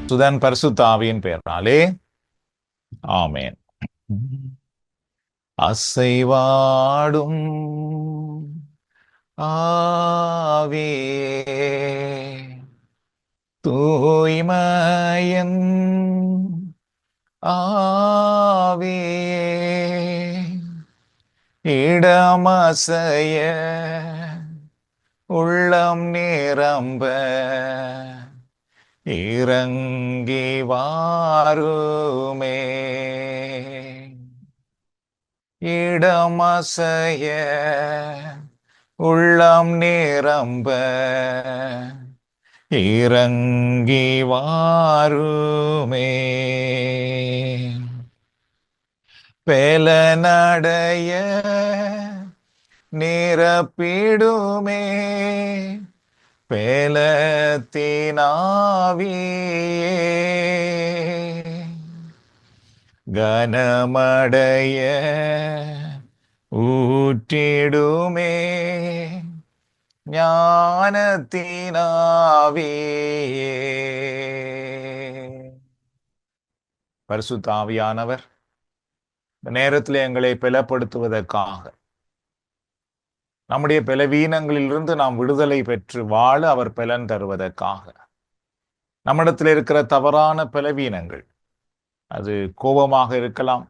சுதன் பரிசுத்த ஆவியின் பெயராலே ஆமேன். அசைவாடும் ஆவியே, தூய்மையன் ஆவியே, இடமசைய உள்ளம் நிரம்ப இறங்கி வாருமே. இடமசைய உள்ளம் நிரம்ப இறங்கி வாருமே. பெலனடைய நிரப்பிடுமே பேலத்தினாவியே, கனமடைய ஊற்றிடுமே ஞானத்தினாவியே. பரிசுத்த ஆவியானவர் இந்த நேரத்தில் எங்களை பலப்படுத்துவதற்காக, நம்முடைய பலவீனங்களிலிருந்து நாம் விடுதலை பெற்று வாழ அவர் பலன் தருவதற்காக, நம்மிடத்தில் இருக்கிற தவறான பலவீனங்கள், அது கோபமாக இருக்கலாம்,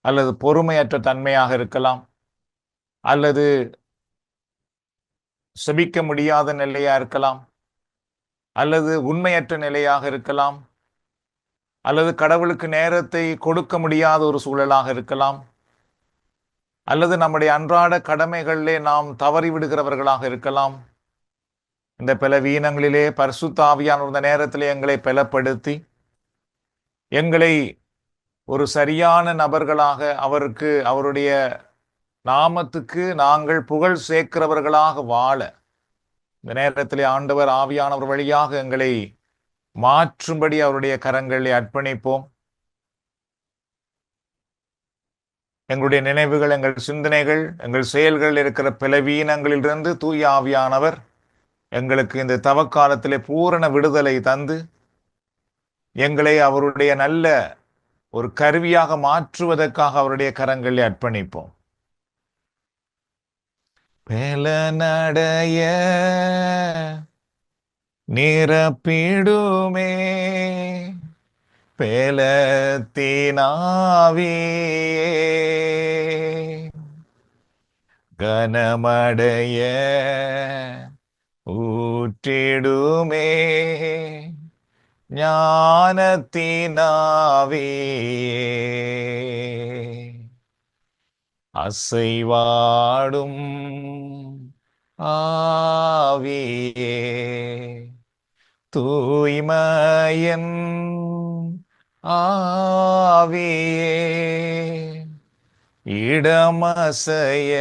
அல்லது பொறுமையற்ற தன்மையாக இருக்கலாம், அல்லது செபிக்க முடியாத நிலையா இருக்கலாம், அல்லது உண்மையற்ற நிலையாக இருக்கலாம், அல்லது கடவுளுக்கு நேரத்தை கொடுக்க முடியாத ஒரு சூழலாக இருக்கலாம், அல்லது நம்முடைய அன்றாட கடமைகளிலே நாம் தவறிவிடுகிறவர்களாக இருக்கலாம். இந்த பலவீனங்களிலே பரிசுத்த ஆவியானவர் இந்த நேரத்திலே எங்களை பலப்படுத்தி எங்களை ஒரு சரியான நபர்களாக, அவருக்கு அவருடைய நாமத்துக்கு நாங்கள் புகழ் சேர்க்கிறவர்களாக வாழ இந்த நேரத்திலே ஆண்டவர் ஆவியானவர் வழியாக எங்களை மாற்றும்படி அவருடைய கரங்களில் அர்ப்பணிப்போம். எங்களுடைய நினைவுகள், எங்கள் சிந்தனைகள், எங்கள் செயல்கள் இருக்கிற பலவீனங்களிலிருந்து தூய ஆவியானவர் எங்களுக்கு இந்த தவக்காலத்திலே பூரண விடுதலை தந்து எங்களை அவருடைய நல்ல ஒரு கருவியாக மாற்றுவதற்காக அவருடைய கரங்களில் அர்ப்பணிப்போம். பேலனடைய நிரப்பிடுமே பேலத்தினாவியே, கனமடைய ஊற்றிடுமே ஞானத்தினாவியே, அசைவாடும் ஆவியே, தூய்மையன் ஆவியே, இடமசைய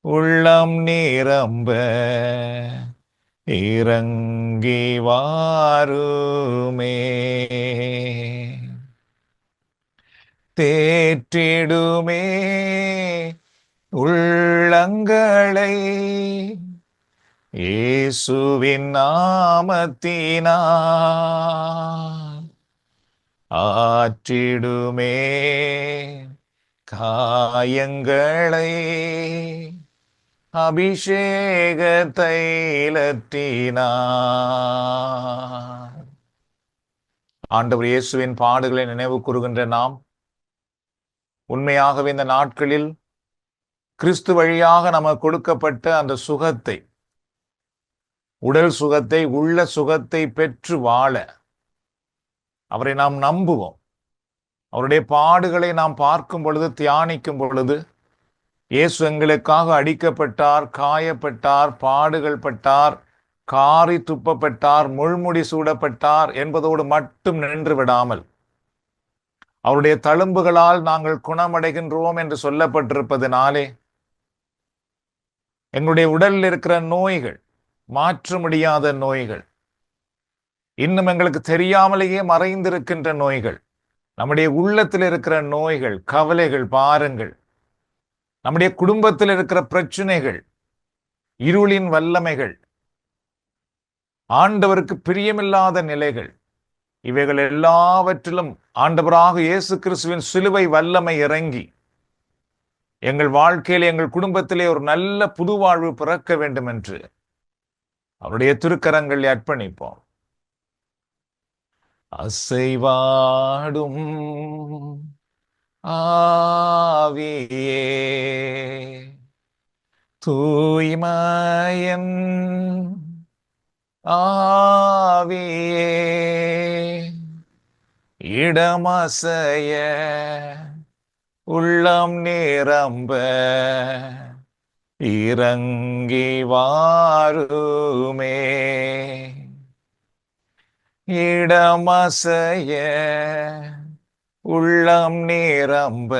உள்ளம் நிரம்ப இறங்கி வாருமே. தேற்றிடுமே உள்ளங்களை இயேசுவின் நாமத்தினால், ஆற்றிடுமே காயங்களை அபிஷேக தைலத்தினார். ஆண்டவர் இயேசுவின் பாடுகளை நினைவு கூறுகின்ற நாம் உண்மையாகவே இந்த நாட்களில் கிறிஸ்து வழியாக நமக்கு கொடுக்கப்பட்ட அந்த சுகத்தை, உடல் சுகத்தை, உள்ள சுகத்தை பெற்று வாழ அவரை நாம் நம்புவோம். அவருடைய பாடுகளை நாம் பார்க்கும் பொழுது, தியானிக்கும் பொழுது, இயேசு எங்களுக்காக அடிக்கப்பட்டார், காயப்பட்டார், பாடுகள் பட்டார், காரி துப்பப்பட்டார், முள்முடி சூடப்பட்டார் என்பதோடு மட்டும் நின்று விடாமல், அவருடைய தழும்புகளால் நாங்கள் குணமடைகின்றோம் என்று சொல்லப்பட்டிருப்பதனாலே எங்களுடைய உடலில் இருக்கிற நோய்கள், மாற்ற முடியாத நோய்கள், இன்னும் எங்களுக்கு தெரியாமலேயே மறைந்திருக்கின்ற நோய்கள், நம்முடைய உள்ளத்தில் இருக்கிற நோய்கள், கவலைகள், பாரங்கள், நம்முடைய குடும்பத்தில் இருக்கிற பிரச்சனைகள், இருளின் வல்லமைகள், ஆண்டவருக்கு பிரியமில்லாத நிலைகள், இவைகள் எல்லாவற்றிலும் ஆண்டவராக இயேசு கிறிஸ்துவின் சிலுவை வல்லமை இறங்கி எங்கள் வாழ்க்கையிலே, எங்கள் குடும்பத்திலே ஒரு நல்ல புது வாழ்வு பிறக்க வேண்டும் என்று அவருடைய திருக்கரங்களை அர்ப்பணிப்போம். அசைவாடும் ஆவியே, தூய்மையன் ஆவியே, இடமசைய உள்ளம் நிரம்ப இறங்கி வாருமே, இடமசைய உள்ளம் நிரம்ப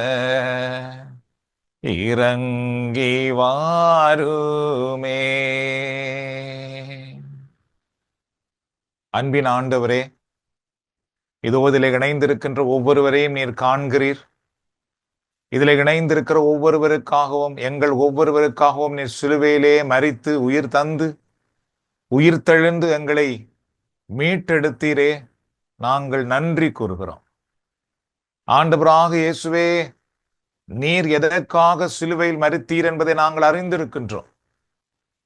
இறங்கி வாருமே. அன்பின் ஆண்டவரே, இதோ இதில் இணைந்திருக்கின்ற ஒவ்வொருவரையும் நீர் காண்கிறீர். இதில் இணைந்திருக்கிற ஒவ்வொருவருக்காகவும், எங்கள் ஒவ்வொருவருக்காகவும் நீர் சிலுவையிலே மரித்து உயிர் தந்து உயிர் தெழுந்து எங்களை மீட்டெடுத்தீரே, நாங்கள் நன்றி கூறுகிறோம். ஆண்டவராக இயேசுவே, நீர் எதற்காக சிலுவையில் மரித்தீர் என்பதை நாங்கள் அறிந்திருக்கின்றோம்.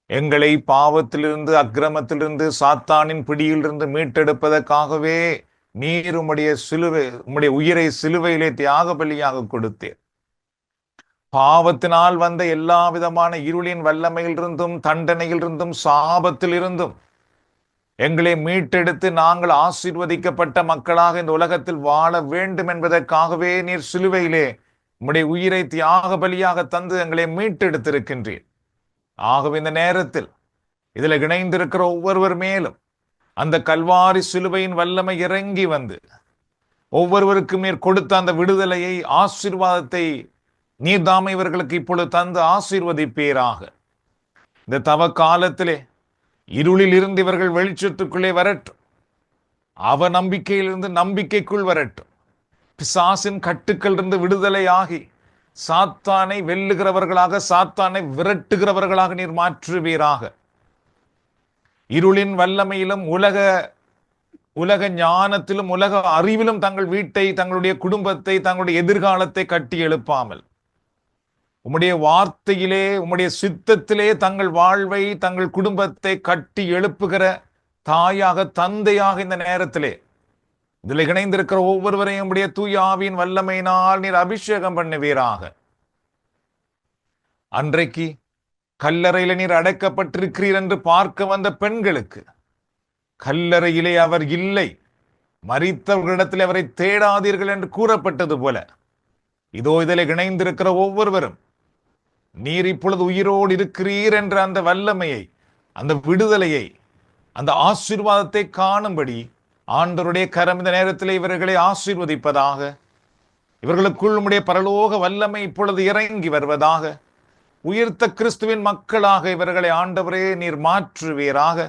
எங்களை பாவத்திலிருந்து, அக்கிரமத்திலிருந்து, சாத்தானின் பிடியிலிருந்து மீட்டெடுப்பதற்காகவே நீர் உம்முடைய உயிரை சிலுவையிலே தியாக பலியாக கொடுத்தீர். பாவத்தினால் வந்த எல்லா விதமான இருளின் வல்லமையிலிருந்தும், தண்டனையிலிருந்தும், சாபத்திலிருந்தும் எங்களை மீட்டெடுத்து நாங்கள் ஆசீர்வதிக்கப்பட்ட மக்களாக இந்த உலகத்தில் வாழ வேண்டும் என்பதற்காகவே நீர் சிலுவையிலே உம்முடைய உயிரை தியாக பலியாக தந்து எங்களை மீட்டெடுத்திருக்கின்றீர். ஆகவே இந்த நேரத்தில் இதில் இணைந்திருக்கிற ஒவ்வொருவர் மேலும் அந்த கல்வாரி சிலுவையின் வல்லமை இறங்கி வந்து ஒவ்வொருவருக்கும் நீர் கொடுத்த அந்த விடுதலையை, ஆசீர்வாதத்தை நீர்தாமை இவர்களுக்கு இப்பொழுது தந்து ஆசீர்வதிப்பீராக. இந்த தவ காலத்திலே இருளில் இருந்து இவர்கள் வெளிச்சத்துக்குள்ளே வரட்டும். அவ நம்பிக்கையிலிருந்து நம்பிக்கைக்குள் வரட்டும். பிசாசின் கட்டுக்கள் இருந்து விடுதலையாகி சாத்தானை வெல்லுகிறவர்களாக, சாத்தானை விரட்டுகிறவர்களாக நீர் மாற்றுவீராக. இருளின் வல்லமையிலும், உலக ஞானத்திலும், உலக அறிவிலும் தங்கள் வீட்டை, தங்களுடைய குடும்பத்தை, தங்களுடைய எதிர்காலத்தை கட்டி எழுப்பாமல் உம்முடைய வார்த்தையிலே, உம்முடைய சித்தத்திலே தங்கள் வாழ்வை, தங்கள் குடும்பத்தை கட்டி எழுப்புகிற தாயாக, தந்தையாக இந்த நேரத்திலே இதில் இணைந்திருக்கிற ஒவ்வொருவரையும் உம்முடைய தூய ஆவியின் வல்லமையினால் நீர் அபிஷேகம் பண்ணுவீராக. அன்றைக்கு கல்லறையில நீர் அடைக்கப்பட்டிருக்கிறீர் என்று பார்க்க வந்த பெண்களுக்கு கல்லறையிலே அவர் இல்லை, மரித்தவர்களிடத்தில் அவரை தேடாதீர்கள் என்று கூறப்பட்டது போல, இதோ இதில் இணைந்திருக்கிற ஒவ்வொருவரும் நீர் இப்பொழுது உயிரோடு இருக்கிறீர் என்ற அந்த வல்லமையை, அந்த விடுதலையை, அந்த ஆசீர்வாதத்தை காணும்படி ஆண்டவருடைய கரம் இந்த நேரத்தில் இவர்களை ஆசீர்வதிப்பதாக. இவர்களுக்குள் உம்முடைய பரலோக வல்லமை இப்பொழுது இறங்கி வருவதாக. உயிர்த்த கிறிஸ்துவின் மக்களாக இவர்களை ஆண்டவரே நீர் மாற்றுவீராக.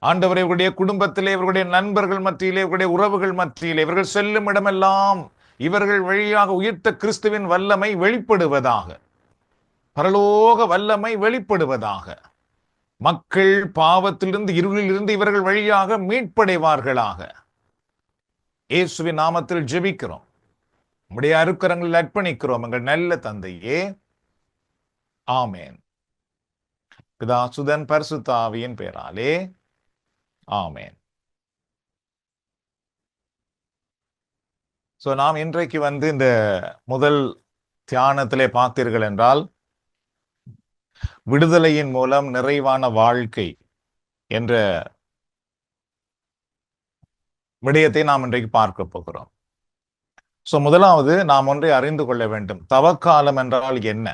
ஆண்டவரே, இவருடைய குடும்பத்திலே, இவர்களுடைய நண்பர்கள் மத்தியிலே, இவருடைய உறவுகள் மத்தியிலே, இவர்கள் செல்லும் இடமெல்லாம் இவர்கள் வழியாக உயிர்த்த கிறிஸ்துவின் வல்லமை வெளிப்படுவதாக. பரலோக வல்லமை வெளிப்படுவதாக. மக்கள் பாவத்திலிருந்து, இருளில் இருந்து இவர்கள் வழியாக மீட்படைவார்களாக. இயேசுவின் நாமத்தில் ஜெபிக்கிறோம், உம்முடைய அருக்கரங்களில் அர்ப்பணிக்கிறோம் எங்கள் நல்ல தந்தையே. ஆமேன். பிதா, சுதன், பரிசுத்த ஆவியின் பெயராலே ஆமேன். நாம் இன்றைக்கு இந்த முதல் தியானத்திலே பார்த்தீர்கள் என்றால், விடுதலையின் மூலம் நிறைவான வாழ்க்கை என்ற விடயத்தை நாம் இன்றைக்கு பார்க்க போகிறோம். முதலாவது நாம் ஒன்றை அறிந்து கொள்ள வேண்டும். தவக்காலம் என்றால் என்ன?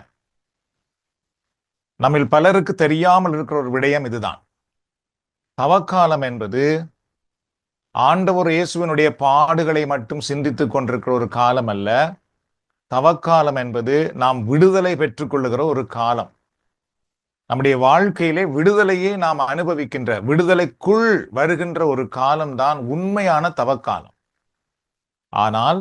நம்மில் பலருக்கு தெரியாமல் இருக்கிற ஒரு விடயம் இதுதான். தவக்காலம் என்பது ஆண்டவர் இயேசுவினுடைய பாடுகளை மட்டும் சிந்தித்துக் கொண்டிருக்கிற ஒரு காலம் அல்ல. தவக்காலம் என்பது நாம் விடுதலை பெற்றுக் கொள்ளுகிற ஒரு காலம். நம்முடைய வாழ்க்கையிலே விடுதலையை நாம் அனுபவிக்கின்ற, விடுதலைக்குள் வருகின்ற ஒரு காலம்தான் உண்மையான தவக்காலம். ஆனால்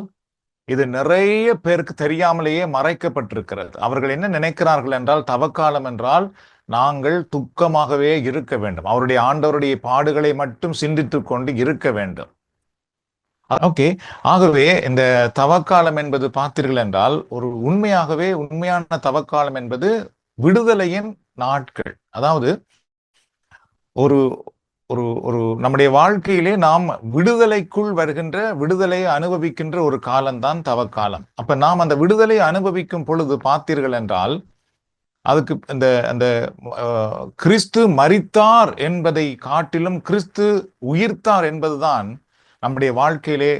இது நிறைய பேருக்கு தெரியாமலேயே மறைக்கப்பட்டிருக்கிறது. அவர்கள் என்ன நினைக்கிறார்கள் என்றால், தவக்காலம் என்றால் நாங்கள் துக்கமாகவே இருக்க வேண்டும், அவருடைய ஆண்டவருடைய பாடுகளை மட்டும் சிந்தித்துக் கொண்டு இருக்க வேண்டும். ஓகே. ஆகவே இந்த தவக்காலம் என்பது பார்த்தீர்கள் என்றால், ஒரு உண்மையான தவக்காலம் என்பது விடுதலையின் நாட்கள். அதாவது ஒரு ஒரு ஒரு நம்முடைய வாழ்க்கையிலே நாம் விடுதலைக்குள் வருகின்ற, விடுதலையை அனுபவிக்கின்ற ஒரு காலம்தான் தவக்காலம். அப்ப நாம் அந்த விடுதலையை அனுபவிக்கும் பொழுது பார்த்தீர்கள் என்றால், அதுக்கு இந்த அந்த கிறிஸ்து மரித்தார் என்பதை காட்டிலும் கிறிஸ்து உயிர்த்தார் என்பதுதான் நம்முடைய வாழ்க்கையிலே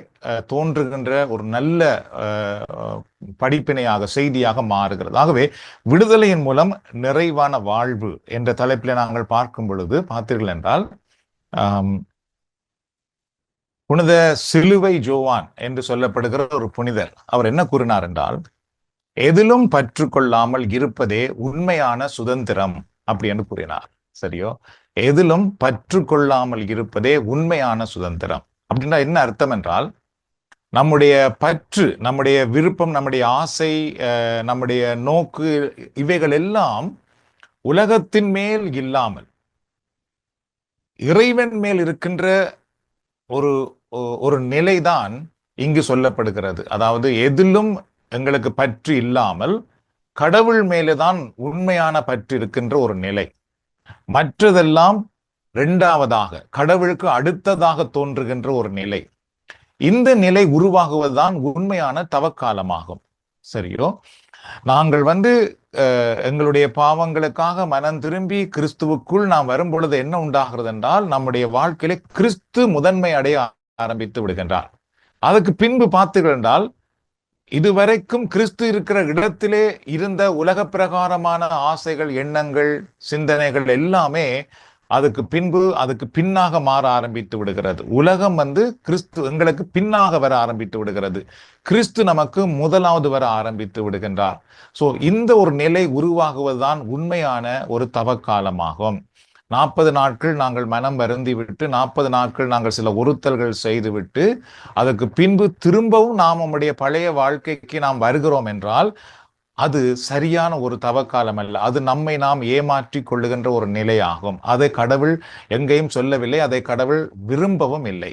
தோன்றுகின்ற ஒரு நல்ல படிப்பினையாக, செய்தியாக மாறுகிறது. ஆகவே விடுதலையின் மூலம் நிறைவான வாழ்வு என்ற தலைப்பில் நாங்கள் பார்க்கும் பொழுது பார்த்தீர்கள் என்றால், புனித சிலுவை ஜோவான் என்று சொல்லப்படுகிற ஒரு புனிதர், அவர் என்ன கூறினார் என்றால், எதிலும் பற்று கொள்ளாமல் இருப்பதே உண்மையான சுதந்திரம் அப்படி என்று கூறினார். சரியோ? எதிலும் பற்று கொள்ளாமல் இருப்பதே உண்மையான சுதந்திரம். அப்படின்னா என்ன அர்த்தம் என்றால், நம்முடைய பற்று, நம்முடைய விருப்பம், நம்முடைய ஆசை, நம்முடைய நோக்கு, இவைகள் எல்லாம் உலகத்தின் மேல் இல்லாமல் இறைவன் மேல் இருக்கின்ற ஒரு ஒரு நிலைதான் இங்கு சொல்லப்படுகிறது. அதாவது எதிலும் எங்களுக்கு பற்று இல்லாமல் கடவுள் மேலேதான் உண்மையான பற்று இருக்கின்ற ஒரு நிலை. மற்றதெல்லாம் இரண்டாவதாக, கடவுளுக்கு அடுத்ததாக தோன்றுகின்ற ஒரு நிலை. இந்த நிலை உருவாகுவதுதான் உண்மையான தவக்காலமாகும். சரியோ? நாங்கள் எங்களுடைய பாவங்களுக்காக மனம் திரும்பி கிறிஸ்துவுக்குள் நாம் வரும் பொழுது என்ன உண்டாகிறது என்றால், நம்முடைய வாழ்க்கையிலே கிறிஸ்து முதன்மை அடைய ஆரம்பித்து விடுகின்றார். அதுக்கு பின்பு பார்த்தீர்கள் என்றால், இதுவரைக்கும் கிறிஸ்து இருக்கிற இடத்திலே இருந்த உலக பிரகாரமான ஆசைகள், எண்ணங்கள், சிந்தனைகள் எல்லாமே அதுக்கு பின்னாக மாற ஆரம்பித்து விடுகிறது. உலகம் கிறிஸ்து எங்களுக்கு பின்னாக வர ஆரம்பித்து விடுகிறது. கிறிஸ்து நமக்கு முதலாவது வர ஆரம்பித்து விடுகின்றார். சோ இந்த ஒரு நிலை உருவாகுவதுதான் உண்மையான ஒரு தவக்காலமாகும். 40 நாட்கள் நாங்கள் மனம் வருந்தி விட்டு, 40 நாட்கள் நாங்கள் சில ஒருத்தல்கள் செய்துவிட்டு, அதற்கு பின்பு திரும்பவும் நாம் நம்முடைய பழைய வாழ்க்கைக்கு நாம் வருகிறோம் என்றால், அது சரியான ஒரு தவக்காலம் அல்ல. அது நம்மை நாம் ஏமாற்றி கொள்ளுகின்ற ஒரு நிலையாகும். அதை கடவுள் எங்கேயும் சொல்லவில்லை, அதை கடவுள் விரும்பவும் இல்லை.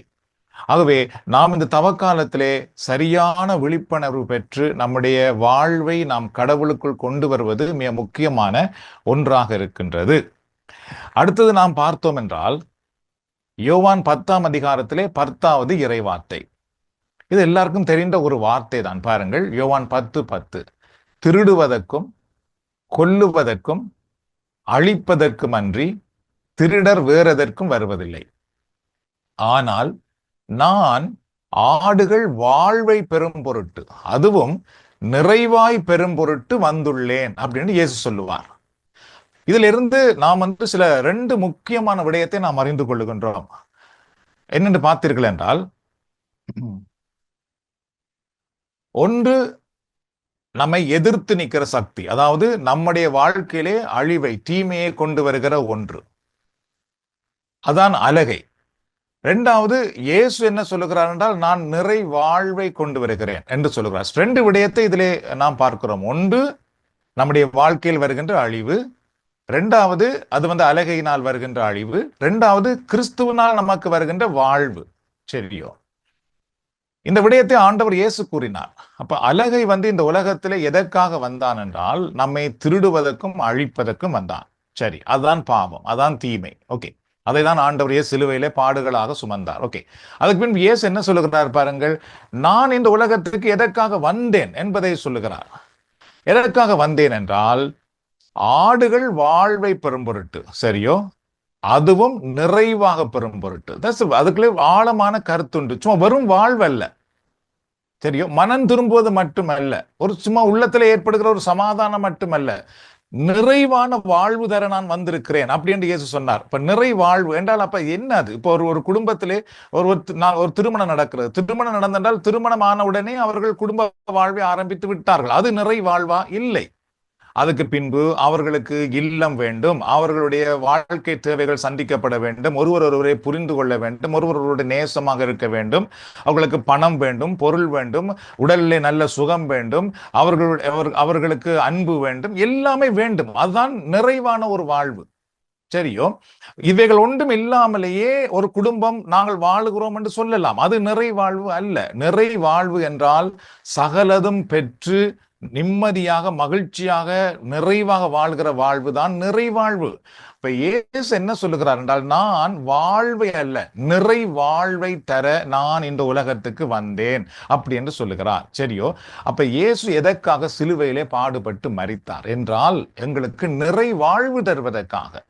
ஆகவே நாம் இந்த தவக்காலத்திலே சரியான விழிப்புணர்வு பெற்று நம்முடைய வாழ்வை நாம் கடவுளுக்குள் கொண்டு வருவது மிக முக்கியமான ஒன்றாக இருக்கின்றது. அடுத்தது நாம் பார்த்தோம் என்றால், யோவான் 10ஆம் அதிகாரத்திலே 10வது இறைவார்த்தை. இது எல்லாருக்கும் தெரிந்த ஒரு வார்த்தை தான். பாருங்கள், யோவான் 10:10. திருடுவதற்கும் கொல்லுவதற்கும் அழிப்பதற்கும் அன்றி திருடர் வேறெதற்கும் வருவதில்லை. ஆனால் நான் ஆடுகள் வாழ்வை பெறும் பொருட்டு, அதுவும் நிறைவாய் பெறும் பொருட்டு வந்துள்ளேன் அப்படின்னு இயேசு சொல்லுவார். இதிலிருந்து நாம் சில 2 முக்கியமான விடயத்தை நாம் அறிந்து கொள்ளுகின்றோம். என்னென்று பார்த்தீர்கள் என்றால், ஒன்று நம்மை எதிர்த்து நிற்கிற சக்தி, அதாவது நம்முடைய வாழ்க்கையிலே அழிவை, தீமையை கொண்டு வருகிற ஒன்று, அதான் அலகை. 2வது, இயேசு என்ன சொல்லுகிறார் என்றால், நான் நிறை வாழ்வை கொண்டு வருகிறேன் என்று சொல்லுகிறார். 2 விடயத்தை இதிலே நாம் பார்க்கிறோம். ஒன்று நம்முடைய வாழ்க்கையில் வருகின்ற அழிவு, 2வது அது அலகையினால் வருகின்ற அழிவு, 2வது கிறிஸ்துவினால் நமக்கு வருகின்ற வாழ்வு. சரியோ? இந்த விடயத்தை ஆண்டவர் இயேசு கூறினார். அப்ப அலகை இந்த உலகத்திலே எதற்காக வந்தான் என்றால், நம்மை திருடுவதற்கும் அழிப்பதற்கும் வந்தான். சரி, அதுதான் பாவம், அதான் தீமை. ஓகே, அதை தான் ஆண்டவர் இயேசு சிலுவையிலே பாடுகளாக சுமந்தார். ஓகே, அதுக்கு பின்பு இயேசு என்ன சொல்லுகிறார் பாருங்கள், நான் இந்த உலகத்திற்கு எதற்காக வந்தேன் என்பதை சொல்லுகிறார். எதற்காக வந்தேன் என்றால், ஆடுகள் வாழ்வை பெறும் பொருட்டு. சரியோ? அதுவும் நிறைவாக பெறும் பொருட்டு. அதுக்குள்ளே ஆழமான கருத்துண்டு. சும்மா வெறும் வாழ்வல்ல. சரியோ? மனம் திரும்புவது மட்டுமல்ல, ஒரு சும்மா உள்ளத்துல ஏற்படுகிற ஒரு சமாதானம் மட்டுமல்ல, நிறைவான வாழ்வு தர நான் வந்திருக்கிறேன் அப்படி என்று இயேசு சொன்னார். இப்ப நிறை வாழ்வு என்றால் அப்ப என்ன? அது இப்போ ஒரு குடும்பத்திலே ஒரு திருமணம் நடக்கிறது. திருமணம் நடந்தென்றால் திருமணம் ஆன உடனே அவர்கள் குடும்ப வாழ்வை ஆரம்பித்து விட்டார்கள். அது நிறை வாழ்வா? இல்லை. அதுக்கு பின்பு அவர்களுக்கு இல்லம் வேண்டும், அவர்களுடைய வாழ்க்கை தேவைகள் சந்திக்கப்பட வேண்டும், ஒருவர் ஒருவரை புரிந்து கொள்ள வேண்டும், ஒருவருடைய நேசமாக இருக்க வேண்டும், அவர்களுக்கு பணம் வேண்டும், பொருள் வேண்டும், உடலிலே நல்ல சுகம் வேண்டும், அவர்களுக்கு அன்பு வேண்டும், எல்லாமே வேண்டும். அதுதான் நிறைவான ஒரு வாழ்வு. சரியோ? இவைகள் ஒன்றும் இல்லாமலேயே ஒரு குடும்பம் நாங்கள் வாழுகிறோம் என்று சொல்லலாம். அது நிறைவாழ்வு அல்ல. நிறைவாழ்வு என்றால் சகலதும் பெற்று நிம்மதியாக, மகிழ்ச்சியாக, நிறைவாக வாழ்கிற வாழ்வு தான் நிறைவாழ்வு. இப்ப இயேசு என்ன சொல்லுகிறார் என்றால், நான் வாழ்வை அல்ல நிறைவாழ்வை தர நான் இந்த உலகத்துக்கு வந்தேன் அப்படி என்று சொல்லுகிறார். சரியோ? அப்ப இயேசு எதற்காக சிலுவையிலே பாடுபட்டு மரித்தார் என்றால், எங்களுக்கு நிறைவாழ்வு தருவதற்காக.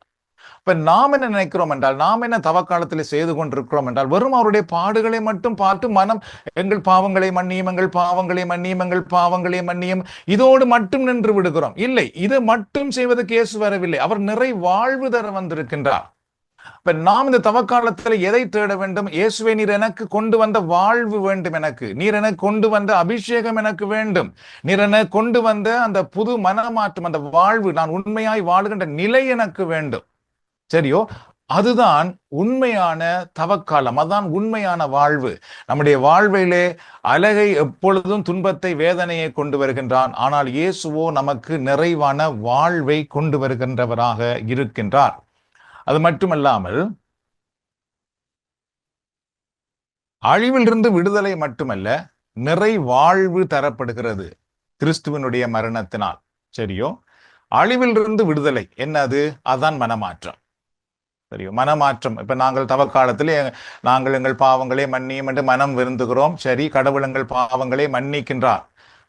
இப்ப நாம் என்ன நினைக்கிறோம் என்றால், நாம் என்ன தவக்காலத்தில் செய்து கொண்டிருக்கிறோம் என்றால், வெறும் அவருடைய பாடுகளை மட்டும் பார்த்து மனம் எங்கள் பாவங்களை மன்னியும், எங்கள் பாவங்களை மன்னியும், எங்கள் பாவங்களை மன்னியும், இதோடு மட்டும் நின்று விடுகிறோம். இல்லை, இது மட்டும் செய்வதற்கு இயேசு வரவில்லை. அவர் நிறை வாழ்வு தர வந்திருக்கின்றார். இப்ப நாம் இந்த தவக்காலத்தில் எதை தேட வேண்டும்? இயேசுவை, நீர் எனக்கு கொண்டு வந்த வாழ்வு வேண்டும், எனக்கு நீர் எனக்கு கொண்டு வந்த அபிஷேகம் எனக்கு வேண்டும், நீர் எனக்கு கொண்டு வந்த அந்த புது மனமாற்றம், அந்த வாழ்வு, நான் உண்மையாய் வாழுகின்ற நிலை எனக்கு வேண்டும். சரியோ? அதுதான் உண்மையான தவக்காலம், அதுதான் உண்மையான வாழ்வு. நம்முடைய வாழ்விலே அழகை எப்பொழுதும் துன்பத்தை, வேதனையை கொண்டு வருகின்றான். ஆனால் இயேசுவோ நமக்கு நிறைவான வாழ்வை கொண்டு வருகின்றவராக இருக்கின்றார். அது மட்டுமல்லாமல் அழிவிலிருந்து விடுதலை மட்டுமல்ல, நிறை வாழ்வு தரப்படுகிறது கிறிஸ்துவனுடைய மரணத்தினால். சரியோ? அழிவிலிருந்து விடுதலை என்னது? அதான் மனமாற்றம். சரியோ? மனமாற்றம். இப்ப நாங்கள் தவக்காலத்திலே நாங்கள் எங்கள் பாவங்களை மன்னியும் என்று மனம் விருந்துகிறோம். சரி, கடவுள் எங்கள் பாவங்களை மன்னிக்கின்றார்.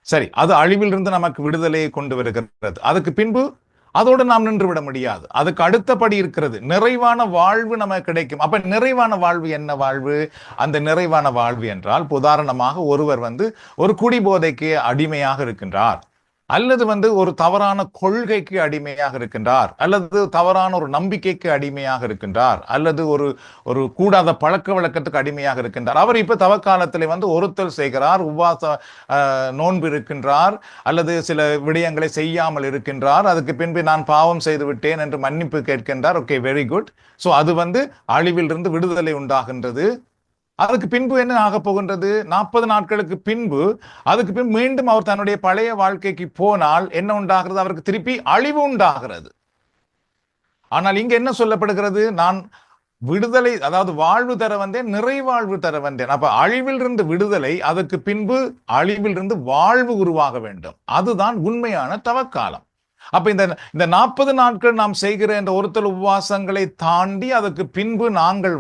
சரி, அது அழிவிலிருந்து நமக்கு விடுதலையை கொண்டு வருகிறது. அதுக்கு பின்பு அதோடு நாம் நின்று விட முடியாது. அதுக்கு அடுத்தபடி இருக்கிறது, நிறைவான வாழ்வு நமக்கு கிடைக்கும். அப்ப நிறைவான வாழ்வு என்ன வாழ்வு? அந்த நிறைவான வாழ்வு என்றால், உதாரணமாக ஒருவர் ஒரு குடிபோதைக்கு அடிமையாக இருக்கின்றார், அல்லது ஒரு தவறான கொள்கைக்கு அடிமையாக இருக்கின்றார், அல்லது தவறான ஒரு நம்பிக்கைக்கு அடிமையாக இருக்கின்றார், அல்லது ஒரு கூடாத பழக்க வழக்கத்துக்கு அடிமையாக இருக்கின்றார். அவர் இப்ப தவக்காலத்திலே ஒருத்தல் செய்கிறார், உபவாச நோன்பு இருக்கின்றார், அல்லது சில விடயங்களை செய்யாமல் இருக்கின்றார். அதுக்கு பின்பு நான் பாவம் செய்து விட்டேன் என்று மன்னிப்பு கேட்கின்றார். Okay, very good. ஸோ அது அழிவிலிருந்து விடுதலை உண்டாகின்றது. அதுக்கு பின்பு என்ன ஆக போகின்றது? 40 நாட்களுக்கு பின்பு அதுக்கு பின்பு மீண்டும் அவர் தன்னுடைய பழைய வாழ்க்கைக்கு போனால் என்ன உண்டாகிறது? அவருக்கு திருப்பி அழிவு உண்டாகிறது. ஆனால் இங்க என்ன சொல்லப்படுகிறது? நான் விடுதலை, அதாவது வாழ்வு தர வந்தேன், நிறைவாழ்வு தர வந்தேன். அப்ப அழிவில் இருந்து விடுதலை, அதுக்கு பின்பு அழிவில் இருந்து வாழ்வு உருவாக வேண்டும். அதுதான் உண்மையான தவக்காலம். அப்ப இந்த 40 நாட்கள் நாம் செய்கிற இந்த ஒருத்தல் உபவாசங்களை தாண்டி அதுக்கு பின்பு நாங்கள்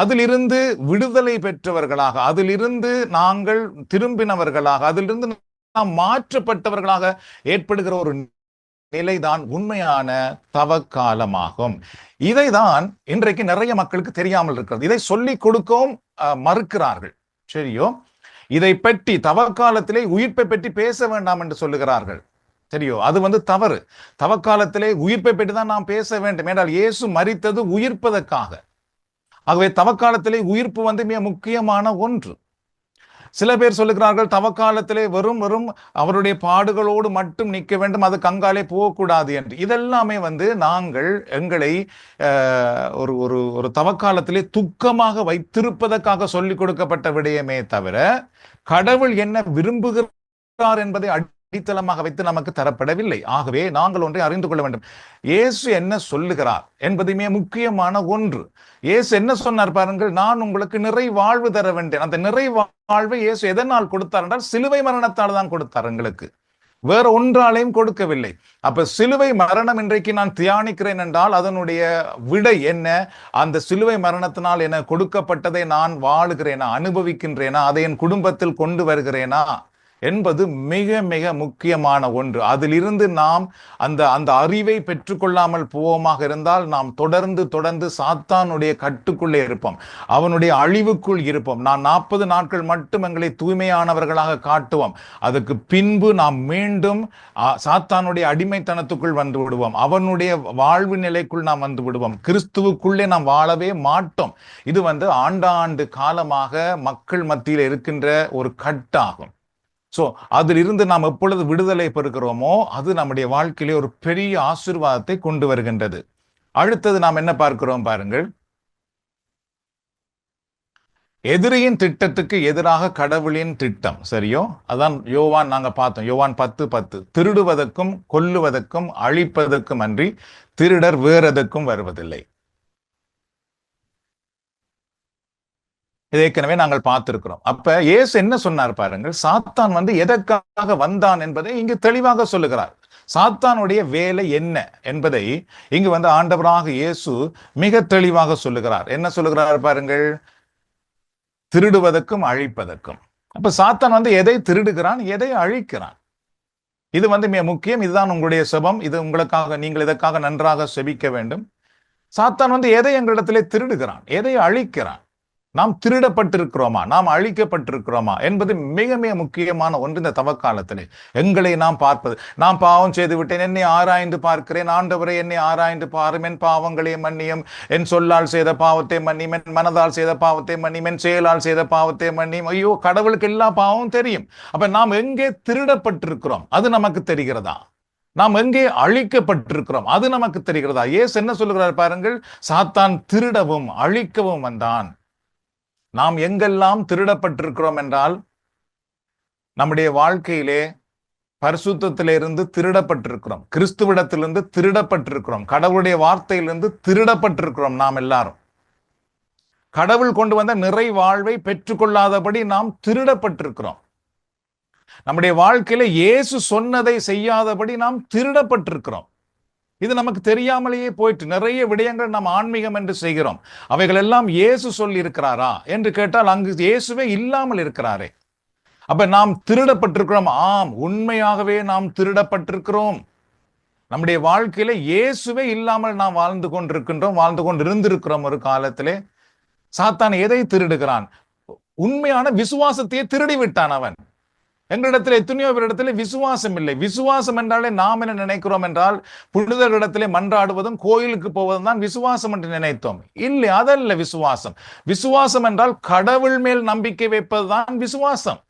அதிலிருந்து விடுதலை பெற்றவர்களாக, அதிலிருந்து நாங்கள் திரும்பினவர்களாக, அதிலிருந்து நாம் மாற்றப்பட்டவர்களாக ஏற்படுகிற ஒரு நிலைதான் உண்மையான தவக்காலமாகும். இதைதான் இன்றைக்கு நிறைய மக்களுக்கு தெரியாமல் இருக்கிறது. இதை சொல்லிக் கொடுக்கவும் மறுக்கிறார்கள். சரியோ? இதை பற்றி தவக்காலத்திலே உயிர்ப்பை பற்றி பேச வேண்டாம் என்று சொல்லுகிறார்கள். சரியோ? அது தவறு. தவக்காலத்திலே உயிர்ப்பை பற்றி தான் நாம் பேச வேண்டும். என்றால் இயேசு மரித்தது உயிர்ப்பதற்காக. ஆகவே தவக்காலத்திலே உயிர்ப்பு மிக முக்கியமான ஒன்று. சில பேர் சொல்லுகிறார்கள், தவக்காலத்திலே வெறும் அவருடைய பாடுகளோடு மட்டும் நிற்க வேண்டும், அது கங்காலே போகக்கூடாது என்று. இதெல்லாமே நாங்கள் எங்களை ஒரு தவக்காலத்திலே துக்கமாக வைத்திருப்பதற்காக சொல்லிக் கொடுக்கப்பட்ட விடயமே தவிர, கடவுள் என்ன விரும்புகிறார் என்பதை அடித்தளமாக வைத்து நமக்கு தரப்படவில்லை. ஆகவே நாங்கள் ஒன்றை அறிந்து கொள்ள வேண்டும். இயேசு என்ன சொல்லுகிறார் என்பதுமே முக்கியமான ஒன்று. இயேசு என்ன சொன்னார் பாருங்கள், நான் உங்களுக்கு நிறை வாழ்வு தர வேண்டேன். அந்த நிறை வாழ்வை இயேசு எதனால் கொடுத்தார் என்றால், சிலுவை மரணத்தால் தான் கொடுத்தார். எங்களுக்கு வேற ஒன்றாலையும் கொடுக்கவில்லை. அப்ப சிலுவை மரணம் இன்றைக்கு நான் தியானிக்கிறேன் என்றால் அதனுடைய விடை என்ன? அந்த சிலுவை மரணத்தினால் என கொடுக்கப்பட்டதை நான் வாழுகிறேனா, அனுபவிக்கின்றேனா, அதை என் குடும்பத்தில் கொண்டு வருகிறேனா என்பது மிக மிக முக்கியமான ஒன்று. அதிலிருந்து நாம் அந்த அறிவை பெற்றுக்கொள்ளாமல் போவோமாக இருந்தால் நாம் தொடர்ந்து சாத்தானுடைய கட்டுக்குள்ளே இருப்போம், அவனுடைய அழிவுக்குள் இருப்போம். நான் 40 நாட்கள் மட்டும் எங்களை தூய்மையானவர்களாக காட்டுவோம். அதுக்கு பின்பு நாம் மீண்டும் சாத்தானுடைய அடிமைத்தனத்துக்குள் வந்து விடுவோம், அவனுடைய வாழ்வு நிலைக்குள் நாம் வந்து விடுவோம். கிறிஸ்துவுக்குள்ளே நாம் வாழவே மாட்டோம். இது ஆண்டாண்டு காலமாக மக்கள் மத்தியில் இருக்கின்ற ஒரு கட்டாகும். ஸோ அதிலிருந்து நாம் எப்பொழுது விடுதலை பெறுகிறோமோ அது நம்முடைய வாழ்க்கையிலே ஒரு பெரிய ஆசீர்வாதத்தை கொண்டு வருகின்றது. அடுத்தது நாம் என்ன பார்க்கிறோம் பாருங்கள். எதிரியின் திட்டத்துக்கு எதிராக கடவுளின் திட்டம். சரியோ? அதான் யோவான் நாங்க பார்த்தோம். யோவான் 10:10 திருடுவதற்கும் கொல்லுவதற்கும் அழிப்பதற்கும் அன்றி திருடர் வேறெதற்கும் வருவதில்லை. ஏற்கனவே நாங்கள் பார்த்திருக்கிறோம். அப்ப இயேசு என்ன சொன்னார் பாருங்கள். சாத்தான் வந்து எதற்காக வந்தான் என்பதை இங்கு தெளிவாக சொல்லுகிறார். சாத்தானுடைய வேலை என்ன என்பதை இங்கு வந்து ஆண்டவராக இயேசு மிக தெளிவாக சொல்லுகிறார். என்ன சொல்லுகிறார் பாருங்கள். திருடுவதற்கும் அழிப்பதற்கும். அப்ப சாத்தான் வந்து எதை திருடுகிறான், எதை அழிக்கிறான். இது வந்து மிக முக்கியம். இதுதான் உங்களுடைய செபம். இது உங்களுக்காக, நீங்கள் இதற்காக நன்றாக செபிக்க வேண்டும். சாத்தான் வந்து எதை எங்களிடத்திலே திருடுகிறான், எதை அழிக்கிறான், நாம் திருடப்பட்டிருக்கிறோமா, நாம் அழிக்கப்பட்டிருக்கிறோமா என்பது மிக மிக முக்கியமான ஒன்று. இந்த தவக்காலத்திலே எங்களை நாம் பார்ப்பது. நான் பாவம் செய்து விட்டேன், என்னை ஆராய்ந்து பார்க்கிறேன், ஆண்டவரை என்னை ஆராய்ந்து பாரும், என் பாவங்களை மன்னியும், என் சொல்லால் செய்த பாவத்தை மன்னியும், என் மனதால் செய்த பாவத்தை மன்னியும், என் செயலால் செய்த பாவத்தை மன்னியும். ஐயோ, கடவுளுக்கு எல்லா பாவமும் தெரியும். அப்ப நாம் எங்கே திருடப்பட்டிருக்கிறோம் அது நமக்கு தெரிகிறதா? நாம் எங்கே அழிக்கப்பட்டிருக்கிறோம் அது நமக்கு தெரிகிறதா? இயேசு என்ன சொல்லுகிறார் பாருங்கள். சாத்தான் திருடவும் அழிக்கவும் வந்தான். நாம் எங்கெல்லாம் திருடப்பட்டிருக்கிறோம் என்றால், நம்முடைய வாழ்க்கையிலே பரிசுத்தத்திலிருந்து திருடப்பட்டிருக்கிறோம், கிறிஸ்துவிடத்திலிருந்து திருடப்பட்டிருக்கிறோம், கடவுளுடைய வார்த்தையிலிருந்து திருடப்பட்டிருக்கிறோம். நாம் எல்லாரும் கடவுள் கொண்டு வந்த நிறை வாழ்வை பெற்றுக்கொள்ளாதபடி நாம் திருடப்பட்டிருக்கிறோம். நம்முடைய வாழ்க்கையில இயேசு சொன்னதை செய்யாதபடி நாம் திருடப்பட்டிருக்கிறோம். இது நமக்கு தெரியாமலேயே போயிட்டு நிறைய விடயங்கள் நாம் ஆன்மீகம் என்று செய்கிறோம். அவைகள் எல்லாம் இயேசு சொல்லி இருக்கிறாரா என்று கேட்டால் அங்கு இயேசுவே இல்லாமல் இருக்கிறாரே. அப்ப நாம் திருடப்பட்டிருக்கிறோம். ஆம், உண்மையாகவே நாம் திருடப்பட்டிருக்கிறோம். நம்முடைய வாழ்க்கையில இயேசுவே இல்லாமல் நாம் வாழ்ந்து கொண்டிருக்கின்றோம், வாழ்ந்து கொண்டு இருந்திருக்கிறோம். ஒரு காலத்திலே சாத்தான் எதை திருடுகிறான்? உண்மையான விசுவாசத்தையே திருடி விட்டான் அவன். எங்களிடத்தில் எத்தனையோ பேரிடத்தில் விசுவாசம் இல்லை. விசுவாசம் என்றாலே நாம் என்ன நினைக்கிறோம் என்றால், புனிதர்களிடத்திலே மன்றாடுவதும் கோயிலுக்கு போவதும் தான் விசுவாசம் என்று நினைத்தோம். இல்லை, அதல்ல விசுவாசம். விசுவாசம் என்றால் கடவுள் மேல் நம்பிக்கை வைப்பதுதான் விசுவாசம்.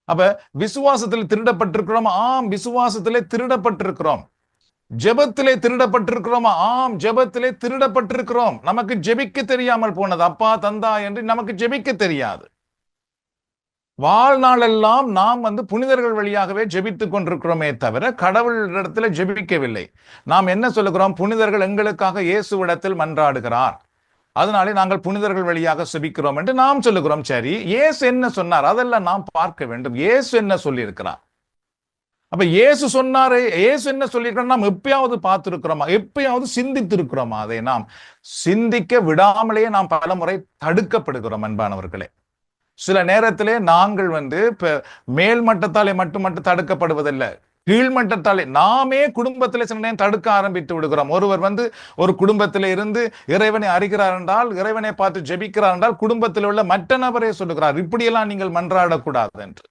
அப்ப விசுவாசத்தில் திருடப்பட்டிருக்கிறோம். ஆம், விசுவாசத்திலே திருடப்பட்டிருக்கிறோம். ஜெபத்திலே திருடப்பட்டிருக்கிறோம். ஆம், ஜெபத்திலே திருடப்பட்டிருக்கிறோம். நமக்கு ஜெபிக்க தெரியாமல் போனது. அப்பா தந்தா என்று நமக்கு ஜெபிக்க தெரியாது. வாழ்நாளெல்லாம் நாம் வந்து புனிதர்கள் வழியாகவே ஜெபித்துக் கொண்டிருக்கிறோமே தவிர கடவுளிடத்துல ஜெபிக்கவில்லை. நாம் என்ன சொல்லுகிறோம்? புனிதர்கள் எங்களுக்காக இயேசுவிடத்தில் மன்றாடுகிறார், அதனாலே நாங்கள் புனிதர்கள் வழியாக செபிக்கிறோம் என்று நாம் சொல்லுகிறோம். சரி, இயேசு என்ன சொன்னார் அதெல்லாம் நாம் பார்க்க வேண்டும். இயேசு என்ன சொல்லியிருக்கிறார்? அப்ப இயேசு சொன்னாரே, இயேசு என்ன சொல்லியிருக்கிறார் நாம் எப்பயாவது பார்த்திருக்கிறோமா? எப்பயாவது சிந்தித்திருக்கிறோமா? அதை நாம் சிந்திக்க விடாமலேயே நாம் பல முறை தடுக்கப்படுகிறோம். அன்பானவர்களே, சில நேரத்திலே நாங்கள் வந்து மேல் மட்டத்தாலே மட்டும் தடுக்கப்படுவதில்லை, கீழ்மட்டத்தாலே நாமே குடும்பத்திலே சில நேரம் தடுக்க ஆரம்பித்து விடுகிறோம். ஒருவர் வந்து ஒரு குடும்பத்திலே இருந்து இறைவனை அறிகிறார் என்றால், இறைவனை பார்த்து ஜெபிக்கிறார் என்றால், குடும்பத்தில் உள்ள மற்ற நபரே சொல்லுகிறார், இப்படியெல்லாம் நீங்கள் மன்றாடக்கூடாது என்று.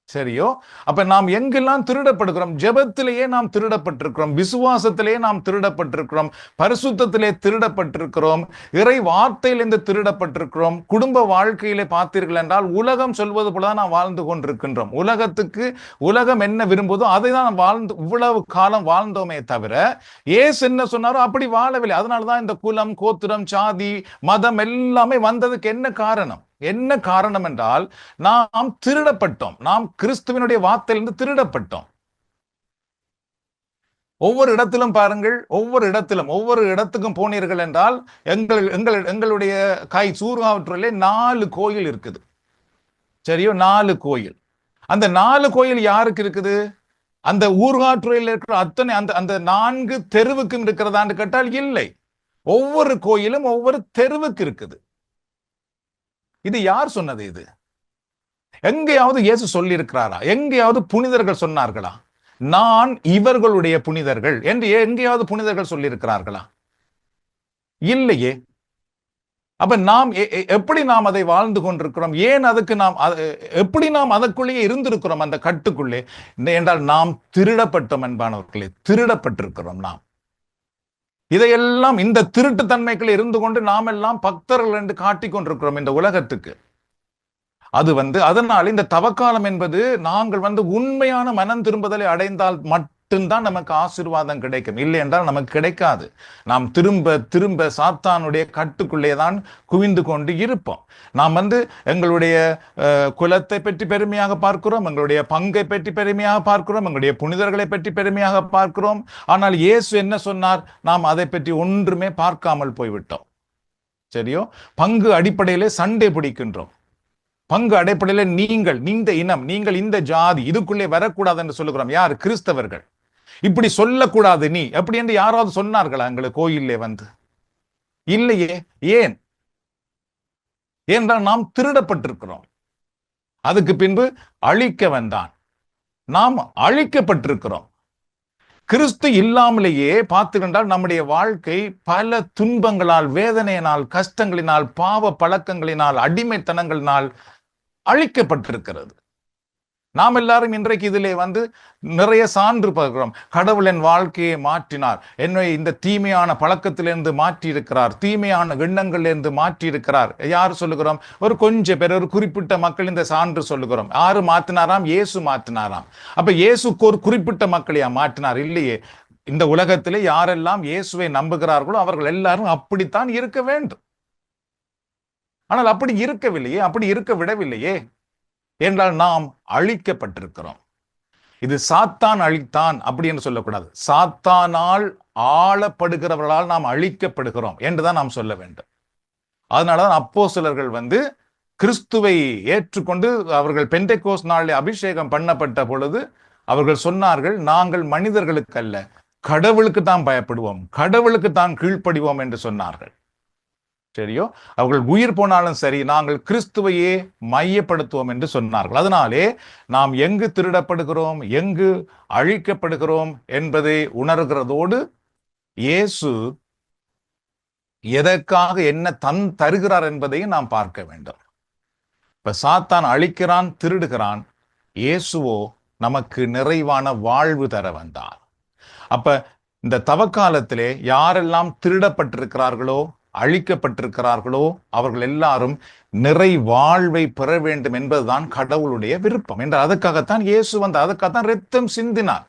சரியோ? அப்ப நாம் எங்கெல்லாம் திருடப்படுகிறோம்? ஜெபத்திலேயே நாம் திருடப்பட்டிருக்கிறோம், விசுவாசத்திலேயே நாம் திருடப்பட்டிருக்கிறோம், பரிசுத்தத்திலே திருடப்பட்டிருக்கிறோம், இறை வார்த்தையிலிருந்து திருடப்பட்டிருக்கிறோம். குடும்ப வாழ்க்கையிலே பார்த்தீர்கள் என்றால் உலகம் சொல்வது போலதான் நாம் வாழ்ந்து கொண்டிருக்கின்றோம். உலகம் என்ன விரும்புதோ அதை தான் வாழ்ந்து இவ்வளவு காலம் வாழ்ந்தோமே தவிர இயேசு என்ன சொன்னாரோ அப்படி வாழவில்லை. அதனாலதான் இந்த குலம், கோத்திரம், சாதி, மதம் எல்லாமே வந்ததுக்கு என்ன காரணம்? என்ன காரணம் என்றால், நாம் திருடப்பட்டோம். நாம் கிறிஸ்துவினுடைய வார்த்தையிலிருந்து திருடப்பட்டோம். ஒவ்வொரு இடத்திலும் பாருங்கள், ஒவ்வொரு இடத்துக்கும் போனீர்கள் என்றால், எங்களுடைய சூர்காவற்றூரிலே 4 கோயில் இருக்குது. சரியோ? 4 கோயில். அந்த 4 கோயில் யாருக்கு இருக்குது? அந்த ஊர்காற்றுறையில் இருக்கிற அத்தனை அந்த 4 தெருவுக்கும் இருக்கிறதான்னு கேட்டால் இல்லை. ஒவ்வொரு கோயிலும் ஒவ்வொரு தெருவுக்கு இருக்குது. இது யார் சொன்னது? இது எங்கேயாவது இயேசு சொல்லி இருக்கிறாரா? எங்கேயாவது புனிதர்கள் சொன்னார்களா? நான் இவர்களுடைய புனிதர்கள் என்று எங்கேயாவது புனிதர்கள் சொல்லி இருக்கிறார்களா? இல்லையே. அப்ப நாம் எப்படி நாம் அதை வாழ்ந்து கொண்டிருக்கிறோம்? ஏன் அதுக்கு நாம் எப்படி நாம் அதற்குள்ளேயே இருந்திருக்கிறோம், அந்த கட்டுக்குள்ளே என்றால் நாம் திருடப்பட்டோம். அன்பானவர்களே, திருடப்பட்டிருக்கிறோம். நாம் இதையெல்லாம் இந்த திருட்டு தன்மைக்குள்ள இருந்து கொண்டு நாம் எல்லாம் பக்தர்கள் என்று காட்டிக் கொண்டிருக்கிறோம் இந்த உலகத்துக்கு. அதனால் இந்த தவக்காலம் என்பது நாங்கள் உண்மையான மனம் திரும்புதலை அடைந்தால் மட்டும்தான் நமக்கு ஆசீர்வாதம் கிடைக்கும். இல்லை என்றால் நமக்கு கிடைக்காது. நாம் திரும்ப திரும்ப சாத்தானுடைய கட்டுக்குள்ளே தான் குவிந்து கொண்டு இருப்போம். நாம் எங்களுடைய குலத்தை பற்றி பெருமையாக பார்க்கிறோம், எங்களுடைய பங்கை பற்றி பெருமையாக பார்க்கிறோம், எங்களுடைய புனிதர்களை பற்றி பெருமையாக பார்க்கிறோம். ஆனால் இயேசு என்ன சொன்னார்? நாம் அதை பற்றி ஒன்றுமே பார்க்காமல் போய்விட்டோம். சரியோ? பங்கு அடிப்படையிலே சண்டை பிடிக்கின்றோம். பங்கு அடிப்படையில் நீங்கள் இந்த இனம், நீங்கள் இந்த ஜாதி, இதுக்குள்ளே வரக்கூடாது என்று சொல்லுகிறோம். யார்? கிறிஸ்தவர்கள். இப்படி சொல்லக்கூடாது நீ அப்படி என்று யாராவது சொன்னார்களா எங்களுக்கு கோயிலே இல்லையே. ஏன்? ஏனென்றால் நாம் திருடப்பட்டிருக்கிறோம். அதுக்கு பின்பு அழிக்க வந்தான். நாம் அழிக்கப்பட்டிருக்கிறோம். கிறிஸ்து இல்லாமலேயே பார்த்துக்கொண்டால் நம்முடைய வாழ்க்கை பல துன்பங்களால், வேதனையினால், கஷ்டங்களினால், பாவ பழக்கங்களினால், அடிமைத்தனங்களினால் அழிக்கப்பட்டிருக்கிறது. நாம் எல்லாரும் இன்றைக்கு இதிலே நிறைய சான்று பார்க்கிறோம். கடவுள் என் வாழ்க்கையை மாற்றினார், என்னை இந்த தீமையான பழக்கத்திலிருந்து மாற்றி இருக்கிறார், தீமையான எண்ணங்களிலிருந்து மாற்றி இருக்கிறார். யார் சொல்லுகிறோம்? ஒரு கொஞ்சம் பேர், ஒரு குறிப்பிட்ட மக்கள் இந்த சான்று சொல்லுகிறோம். யாரு மாற்றினாராம்? இயேசு மாற்றினாராம். அப்ப இயேசுக்கு ஒரு குறிப்பிட்ட மக்களையா மாற்றினார்? இல்லையே. இந்த உலகத்திலே யாரெல்லாம் இயேசுவை நம்புகிறார்களோ அவர்கள் எல்லாரும் அப்படித்தான் இருக்க வேண்டும். ஆனால் அப்படி இருக்கவில்லையே, அப்படி இருக்க விடவில்லையே. என்றால் நாம் அழிக்கப்பட்டிருக்கிறோம். இது சாத்தான் அழித்தான் அப்படி என்று சொல்லக்கூடாது. சாத்தானால் ஆளப்படுகிறவர்களால் நாம் அழிக்கப்படுகிறோம் என்றுதான் நாம் சொல்ல வேண்டும். அதனாலதான் அப்போஸ்தலர்கள் கிறிஸ்துவை ஏற்றுக்கொண்டு அவர்கள் பெந்தெக்கோஸ்து நாளில் அபிஷேகம் பண்ணப்பட்ட பொழுது அவர்கள் சொன்னார்கள், நாங்கள் மனிதர்களுக்கு அல்ல, கடவுளுக்கு தான் பயப்படுவோம், கடவுளுக்கு தான் கீழ்ப்படிவோம் என்று சொன்னார்கள். சரியோ? அவர்கள் உயிர் போனாலும் சரி, நாங்கள் கிறிஸ்துவையே மையப்படுத்துவோம் என்று சொன்னார்கள். அதனாலே நாம் எங்கு திருடப்படுகிறோம், எங்கு அழிக்கப்படுகிறோம் என்பதை உணர்கிறதோடு இயேசு எதற்காக என்ன தருகிறார் என்பதையும் நாம் பார்க்க வேண்டும். இப்ப சாத்தான் அழிக்கிறான், திருடுகிறான். இயேசுவோ நமக்கு நிறைவான வாழ்வு தர வந்தார். அப்ப இந்த தவக்காலத்திலே யாரெல்லாம் திருடப்பட்டிருக்கிறார்களோ, அழிக்கப்பட்டிருக்கிறார்களோ, அவர்கள் எல்லாரும் நிறை வாழ்வை பெற வேண்டும் என்பதுதான் கடவுளுடைய விருப்பம். என்று அதுக்காகத்தான் இயேசு அதுக்காகத்தான் ரத்தம் சிந்தினார்,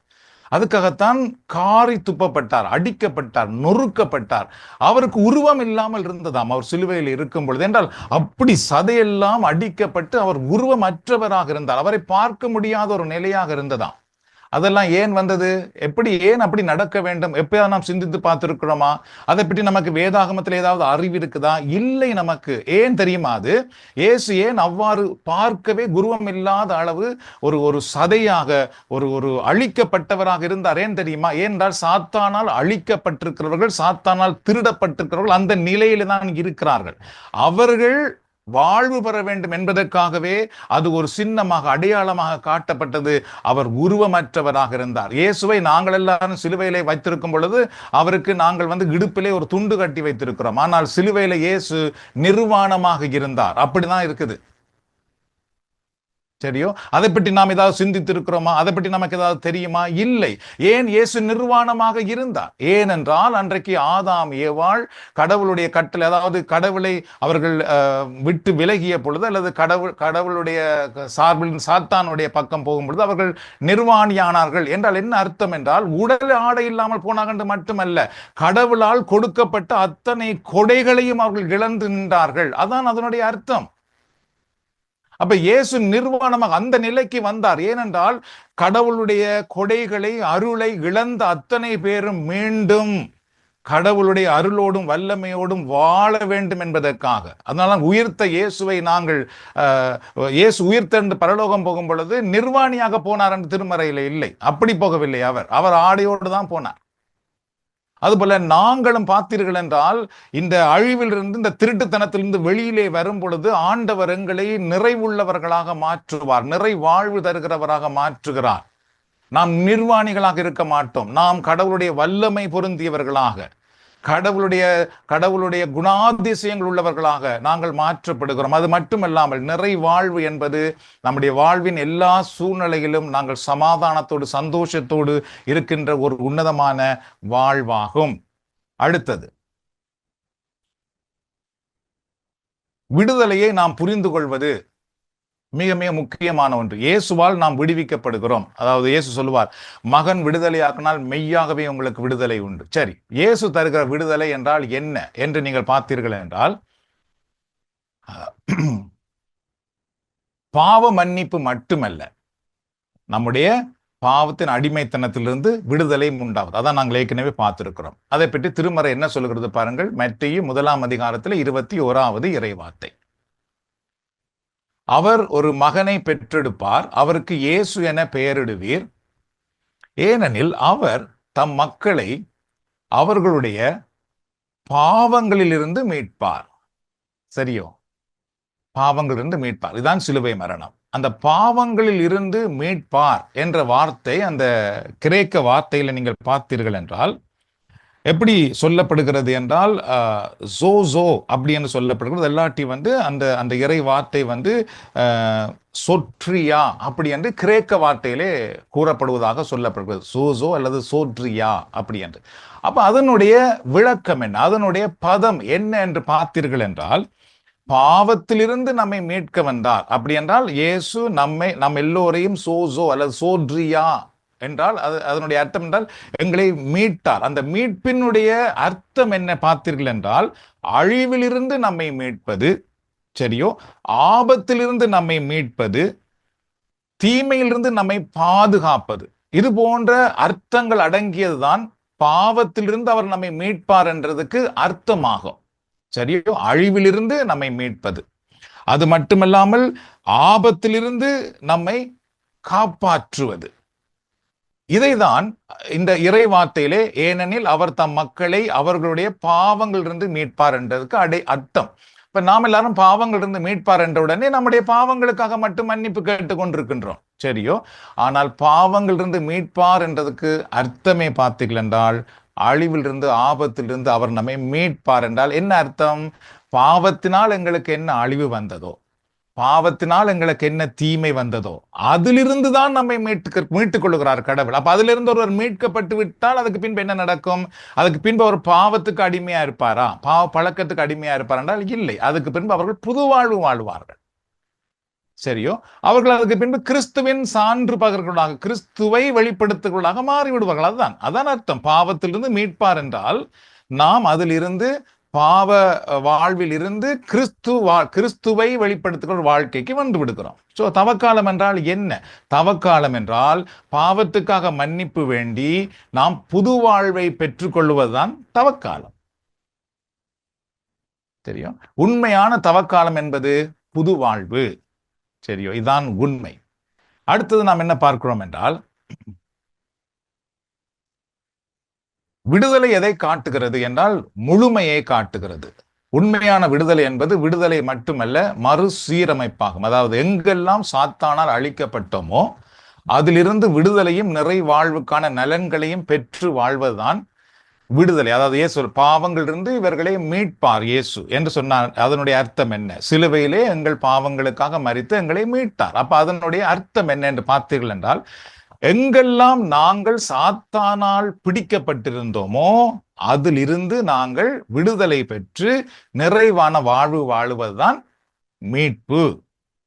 அதுக்காகத்தான் காரி துப்பப்பட்டார், அடிக்கப்பட்டார், நொறுக்கப்பட்டார். அவருக்கு உருவம் இல்லாமல் இருந்ததாம் அவர் சிலுவையில் இருக்கும் பொழுது. என்றால் அப்படி சதையெல்லாம் அடிக்கப்பட்டு அவர் உருவமற்றவராக இருந்தார். அவரை பார்க்க முடியாத ஒரு நிலையாக இருந்ததாம். அதெல்லாம் ஏன் வந்தது? ஏன் அப்படி நடக்க வேண்டும்? எப்பயாவது நாம் சிந்தித்து பார்த்திருக்கிறோமா? அதை பற்றி நமக்கு வேதாகமத்தில் ஏதாவது அறிவு இருக்குதா? இல்லை. நமக்கு ஏன் தெரியுமா? அது இயேசு ஏன் அவ்வாறு பார்க்கவே குருவம் இல்லாத அளவு ஒரு சதையாக ஒரு அழிக்கப்பட்டவராக இருந்தார்? ஏன் தெரியுமா? ஏனென்றால் சாத்தானால் அழிக்கப்பட்டிருக்கிறவர்கள், சாத்தானால் திருடப்பட்டிருக்கிறவர்கள் அந்த நிலையில தான் இருக்கிறார்கள். அவர்கள் வாழ்வு பெற வேண்டும் என்பதற்காகவே அது ஒரு சின்னமாக, அடையாளமாக காட்டப்பட்டது. அவர் உருவமற்றவராக இருந்தார். இயேசுவை நாங்கள் எல்லாரும் சிலுவையிலே வைத்திருக்கும் பொழுது அவருக்கு நாங்கள் இடுப்பிலே ஒரு துண்டு கட்டி வைத்திருக்கிறோம். ஆனால் சிலுவையில இயேசு நிர்வாணமாக இருந்தார். அப்படிதான் இருக்குது. சரியோ? அதை பற்றி நாம் ஏதாவது சிந்தித்து இருக்கிறோமா? அதை பற்றி நமக்கு ஏதாவது தெரியுமா? இல்லை. ஏன் இயேசு நிர்வாணமாக இருந்தார்? ஏனென்றால் அன்றைக்கு ஆதாம் ஏவாள் கடவுளுடைய கட்டளை, அதாவது கடவுளை அவர்கள் விட்டு விலகிய பொழுது, அல்லது கடவுளுடைய சார்பில் சாத்தானுடைய பக்கம் போகும் பொழுது அவர்கள் நிர்வாணியானார்கள். என்றால் என்ன அர்த்தம் என்றால், உடல் ஆடை இல்லாமல் போனார்கள் மட்டுமல்ல, கடவுளால் கொடுக்கப்பட்ட அத்தனை கொடைகளையும் அவர்கள் இழந்து நின்றார்கள். அதான் அதனுடைய அர்த்தம். அப்ப இயேசு நிர்வாணமாக அந்த நிலைக்கு வந்தார். ஏனென்றால் கடவுளுடைய கொடைகளை, அருளை இழந்த அத்தனை பேரும் மீண்டும் கடவுளுடைய அருளோடும் வல்லமையோடும் வாழ வேண்டும் என்பதற்காக. அதனால உயிர்த்த இயேசுவை நாங்கள் இயேசு உயிர்த்தென்று பரலோகம் போகும் பொழுது நிர்வாணியாக போனார் என்று திருமறையில இல்லை. அப்படி போகவில்லை. அவர் ஆடையோடு தான் போனார். அதுபோல நாங்களும் பார்த்தீர்கள் என்றால், இந்த அழிவிலிருந்து, இந்த திருட்டுத்தனத்திலிருந்து வெளியிலே வரும் பொழுது ஆண்டவர் எங்களை நிறைவுள்ளவர்களாக மாற்றுவார், நிறை வாழ்வு தருகிறவராக மாற்றுகிறார். நாம் நிர்வாணிகளாக இருக்க மாட்டோம். நாம் கடவுளுடைய வல்லமை பொருந்தியவர்களாக, கடவுளுடைய குணாதிசயங்கள் உள்ளவர்களாக நாங்கள் மாற்றப்படுகிறோம். அது மட்டுமல்லாமல் நிறை வாழ்வு என்பது நம்முடைய வாழ்வின் எல்லா சூழ்நிலையிலும் நாங்கள் சமாதானத்தோடு, சந்தோஷத்தோடு இருக்கின்ற ஒரு உன்னதமான வாழ்வாகும். அடுத்தது, விடுதலையை நாம் புரிந்து கொள்வது. மிக மிக முக்கியமான ஒன்று. இயேசுவால் நாம் விடுவிக்கப்படுகிறோம். அதாவது இயேசு சொல்லுவார், மகன் விடுதலையாக்கினால் மெய்யாகவே உங்களுக்கு விடுதலை உண்டு. சரி, இயேசு தருகிற விடுதலை என்றால் என்ன என்று நீங்கள் பார்த்தீர்கள் என்றால், பாவ மன்னிப்பு மட்டுமல்ல, நம்முடைய பாவத்தின் அடிமைத்தனத்திலிருந்து விடுதலை உண்டாவது. அதான் நாங்கள் ஏற்கனவே பார்த்திருக்கிறோம். அதை பற்றி திருமறை என்ன சொல்கிறது பாருங்கள். மத்தேயு 1 அதிகாரத்தில் 21வது இறைவார்த்தை. அவர் ஒரு மகனை பெற்றெடுப்பார், அவருக்கு இயேசு என பெயரிடுவீர், ஏனெனில் அவர் தம் மக்களை அவர்களுடைய பாவங்களிலிருந்து மீட்பார். சரியோ? பாவங்களிலிருந்து மீட்பார். இதுதான் சிலுவை மரணம். அந்த பாவங்களில் இருந்து மீட்பார் என்ற வார்த்தை அந்த கிரேக்க வார்த்தையில நீங்கள் பார்த்தீர்கள் என்றால் எப்படி சொல்லப்படுகிறது என்றால், ஜோசோ அப்படி என்று சொல்லப்படுகிறது. எல்லாட்டி அந்த அந்த இறை வார்த்தை சொட்ரியா அப்படி என்று கிரேக்க வார்த்தையிலே கூறப்படுவதாக சொல்லப்படுகிறது. சோசோ அல்லது சோட்ரியா அப்படி என்று. அப்ப அதனுடைய விளக்கம் என்ன, அதனுடைய பதம் என்ன என்று பார்த்தீர்கள் என்றால், பாவத்திலிருந்து நம்மை மீட்க வந்தார். அப்படி என்றால் இயேசு நம் எல்லோரையும் சோசோ அல்லது சோட்ரியா என்றால் அதனுடைய அர்த்தம் என்றால் எங்களை மீட்டார். அந்த மீட்பினுடைய அர்த்தம் என்ன பார்த்தீர்கள் என்றால், அழிவிலிருந்து நம்மை மீட்பது, சரியோ, ஆபத்திலிருந்து நம்மை மீட்பது, தீமையிலிருந்து நம்மை பாதுகாப்பது, இது போன்ற அர்த்தங்கள் அடங்கியதுதான் பாவத்திலிருந்து அவர் நம்மை மீட்பார் என்றதுக்கு அர்த்தமாகும். சரியோ, அழிவிலிருந்து நம்மை மீட்பது, அது மட்டுமல்லாமல் ஆபத்திலிருந்து நம்மை காப்பாற்றுவது. இதைதான் இந்த இறை வார்த்தையிலே, ஏனெனில் அவர் தம் மக்களை அவர்களுடைய பாவங்களிலிருந்து மீட்பார் என்றதுக்கு அர்த்தம். இப்ப நாம் எல்லாரும் பாவங்களிலிருந்து மீட்பார் என்ற உடனே நம்முடைய பாவங்களுக்காக மட்டும் மன்னிப்பு கேட்டுக் கொண்டிருக்கின்றோம். சரியோ, ஆனால் பாவங்களிலிருந்து மீட்பார் என்றதுக்கு அர்த்தமே பார்த்தீர்கள் என்றால், அழிவிலிருந்து ஆபத்திலிருந்து அவர் நம்மை மீட்பார் என்றால் என்ன அர்த்தம்? பாவத்தினால் எங்களுக்கு என்ன அழிவு வந்ததோ, பாவத்தினால் எங்களுக்கு என்ன தீமை வந்ததோ, அதிலிருந்து தான் நம்மை மீட்டுக் கொள்ளுகிறார் கடவுள். அப்ப அதிலிருந்து ஒருவர் மீட்கப்பட்டு விட்டால் அதுக்கு பின்பு என்ன நடக்கும்? அதுக்கு பின்பு அவர் பாவத்துக்கு அடிமையா இருப்பாரா, பாவ பழக்கத்துக்கு அடிமையா இருப்பார் என்றால் இல்லை. அதுக்கு பின்பு அவர்கள் புது வாழ்வு வாழ்வார்கள். சரியோ, அவர்கள் அதுக்கு பின்பு கிறிஸ்துவின் சான்று பகர்களாக, கிறிஸ்துவை வெளிப்படுத்துகிறவர்களாக மாறிவிடுவார்கள். அதான் அர்த்தம். பாவத்திலிருந்து மீட்பார் என்றால் நாம் அதிலிருந்து, பாவ வாழ்வில் இருந்து கிறிஸ்துவை வெளிப்படுத்துகிற வாழ்க்கைக்கு வந்து விடுகிறோம். சோ தவக்காலம் என்றால் என்ன? தவக்காலம் என்றால் பாவத்துக்காக மன்னிப்பு வேண்டி நாம் புது வாழ்வை பெற்றுக்கொள்வதுதான் தவக்காலம். தெரியும், உண்மையான தவக்காலம் என்பது புது வாழ்வு. சரியோ, இதுதான் உண்மை. அடுத்தது நாம் என்ன பார்க்கிறோம் என்றால், விடுதலை எதை காட்டுகிறது என்றால் முழுமையை காட்டுகிறது. உண்மையான விடுதலை என்பது விடுதலை மட்டுமல்ல, மறுசீரமைப்பாகும். அதாவது எங்கெல்லாம் சாத்தானால் அழிக்கப்பட்டோமோ அதிலிருந்து விடுதலையும் நிறை வாழ்வுக்கான நலன்களையும் பெற்று வாழ்வதுதான் விடுதலை. அதாவது இயேசு பாவங்களிலிருந்து இவர்களை மீட்பார் இயேசு என்று சொன்னார். அதனுடைய அர்த்தம் என்ன? சிலுவையிலே எங்கள் பாவங்களுக்காக மரித்து எங்களை மீட்டார். அப்ப அதனுடைய அர்த்தம் என்ன என்று பார்த்தீர்கள் என்றால், எங்கெல்லாம் நாங்கள் சாத்தானால் பிடிக்கப்பட்டிருந்தோமோ அதிலிருந்து நாங்கள் விடுதலை பெற்று நிறைவான வாழ்வு வாழுவதுதான் மீட்பு.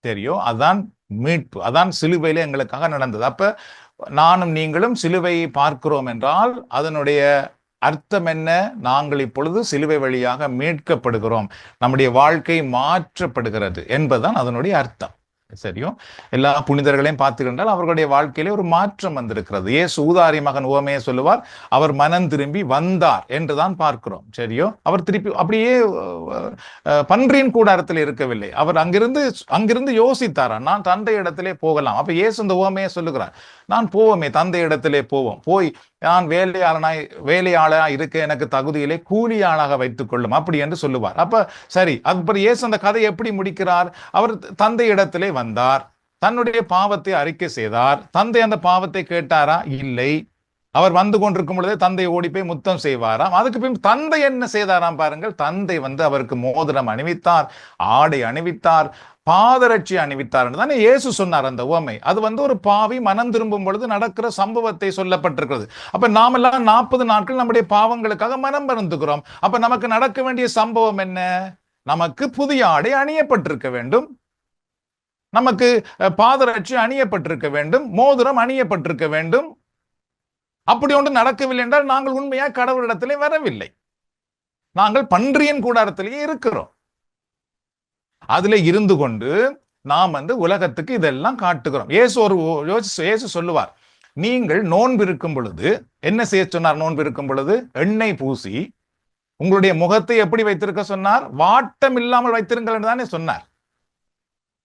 தெரியும், அதான் மீட்பு, அதான் சிலுவையிலே எங்களுக்காக நடந்தது. அப்ப நானும் நீங்களும் சிலுவையை பார்க்கிறோம் என்றால் அதனுடைய அர்த்தம் என்ன? நாங்கள் இப்பொழுது சிலுவை வழியாக மீட்கப்படுகிறோம், நம்முடைய வாழ்க்கை மாற்றப்படுகிறது என்பதுதான் அதனுடைய அர்த்தம். சரியோ, எல்லா புனிதர்களையும் பார்த்துக்கின்றால் அவர்களுடைய வாழ்க்கையிலே ஒரு மாற்றம் வந்திருக்கிறது. இயேசு ஊதாரி மகன் உவமையை சொல்லுவார், அவர் மனம் திரும்பி வந்தார் என்றுதான் பார்க்கிறோம். சரியோ, அவர் திருப்பி அப்படியே பன்றியின் கூடாரத்தில் இருக்கவில்லை. அவர் அங்கிருந்து யோசித்தாரா, நான் தந்தை இடத்திலே போகலாம். அப்ப இயேசு இந்த உவமையை சொல்லுகிறார், நான் போவோமே, தந்தை இடத்திலே போவோம், போய் நான் வேலையாளா இருக்க எனக்கு தகுதியிலே கூலியாளாக வைத்துக் கொள்ளும் அப்படி என்று சொல்லுவார். அப்ப சரி, அப்புறம் இயேசு அந்த கதை எப்படி முடிக்கிறார்? அவர் தந்தை இடத்திலே வந்தார், தன்னுடைய பாவத்தை அறிக்கை செய்தார். தந்தை அந்த பாவத்தை கேட்டாரா? இல்லை. அவர் வந்து கொண்டிருக்கும் பொழுதே தந்தை ஓடி போய் முத்தம் செய்வாராம். அதுக்கு பின் தந்தை என்ன செய்தாராம் பாருங்கள். தந்தை அவருக்கு மோதிரம் அணிவித்தார், ஆடை அணிவித்தார், பாதரட்சி அணிவித்தார் தானே இயேசு சொன்னார் அந்த உவமை. அது ஒரு பாவி மனம் திரும்பும் பொழுது நடக்கிற சம்பவத்தை சொல்லப்பட்டிருக்கிறது. அப்ப நாமெல்லாம் 40 நாட்கள் நம்முடைய பாவங்களுக்காக மனம் வருந்துகிறோம். அப்ப நமக்கு நடக்க வேண்டிய சம்பவம் என்ன? நமக்கு புதிய ஆடை அணியப்பட்டிருக்க வேண்டும். நமக்கு பாதரட்சி அணியப்பட்டிருக்க வேண்டும், மோதிரம் அணியப்பட்டிருக்க வேண்டும். அப்படி ஒன்று நடக்கவில்லை என்றால் நாங்கள் உண்மையாக கடவுளிடத்திலே வரவில்லை. நாங்கள் பன்றியின் கூடாரத்திலேயே இருக்கிறோம். அதுல இருந்து கொண்டு நாம் உலகத்துக்கு இதெல்லாம் காட்டுகிறோம். இயேசு சொல்லுவார், நீங்கள் நோன்பு இருக்கும் பொழுது என்ன செய்ய சொன்னார்? நோன்பு இருக்கும் பொழுது எண்ணெய் பூசி உங்களுடைய முகத்தை எப்படி வைத்திருக்க சொன்னார்? வாட்டம் இல்லாமல் வைத்திருங்கள் என்று தானே சொன்னார்.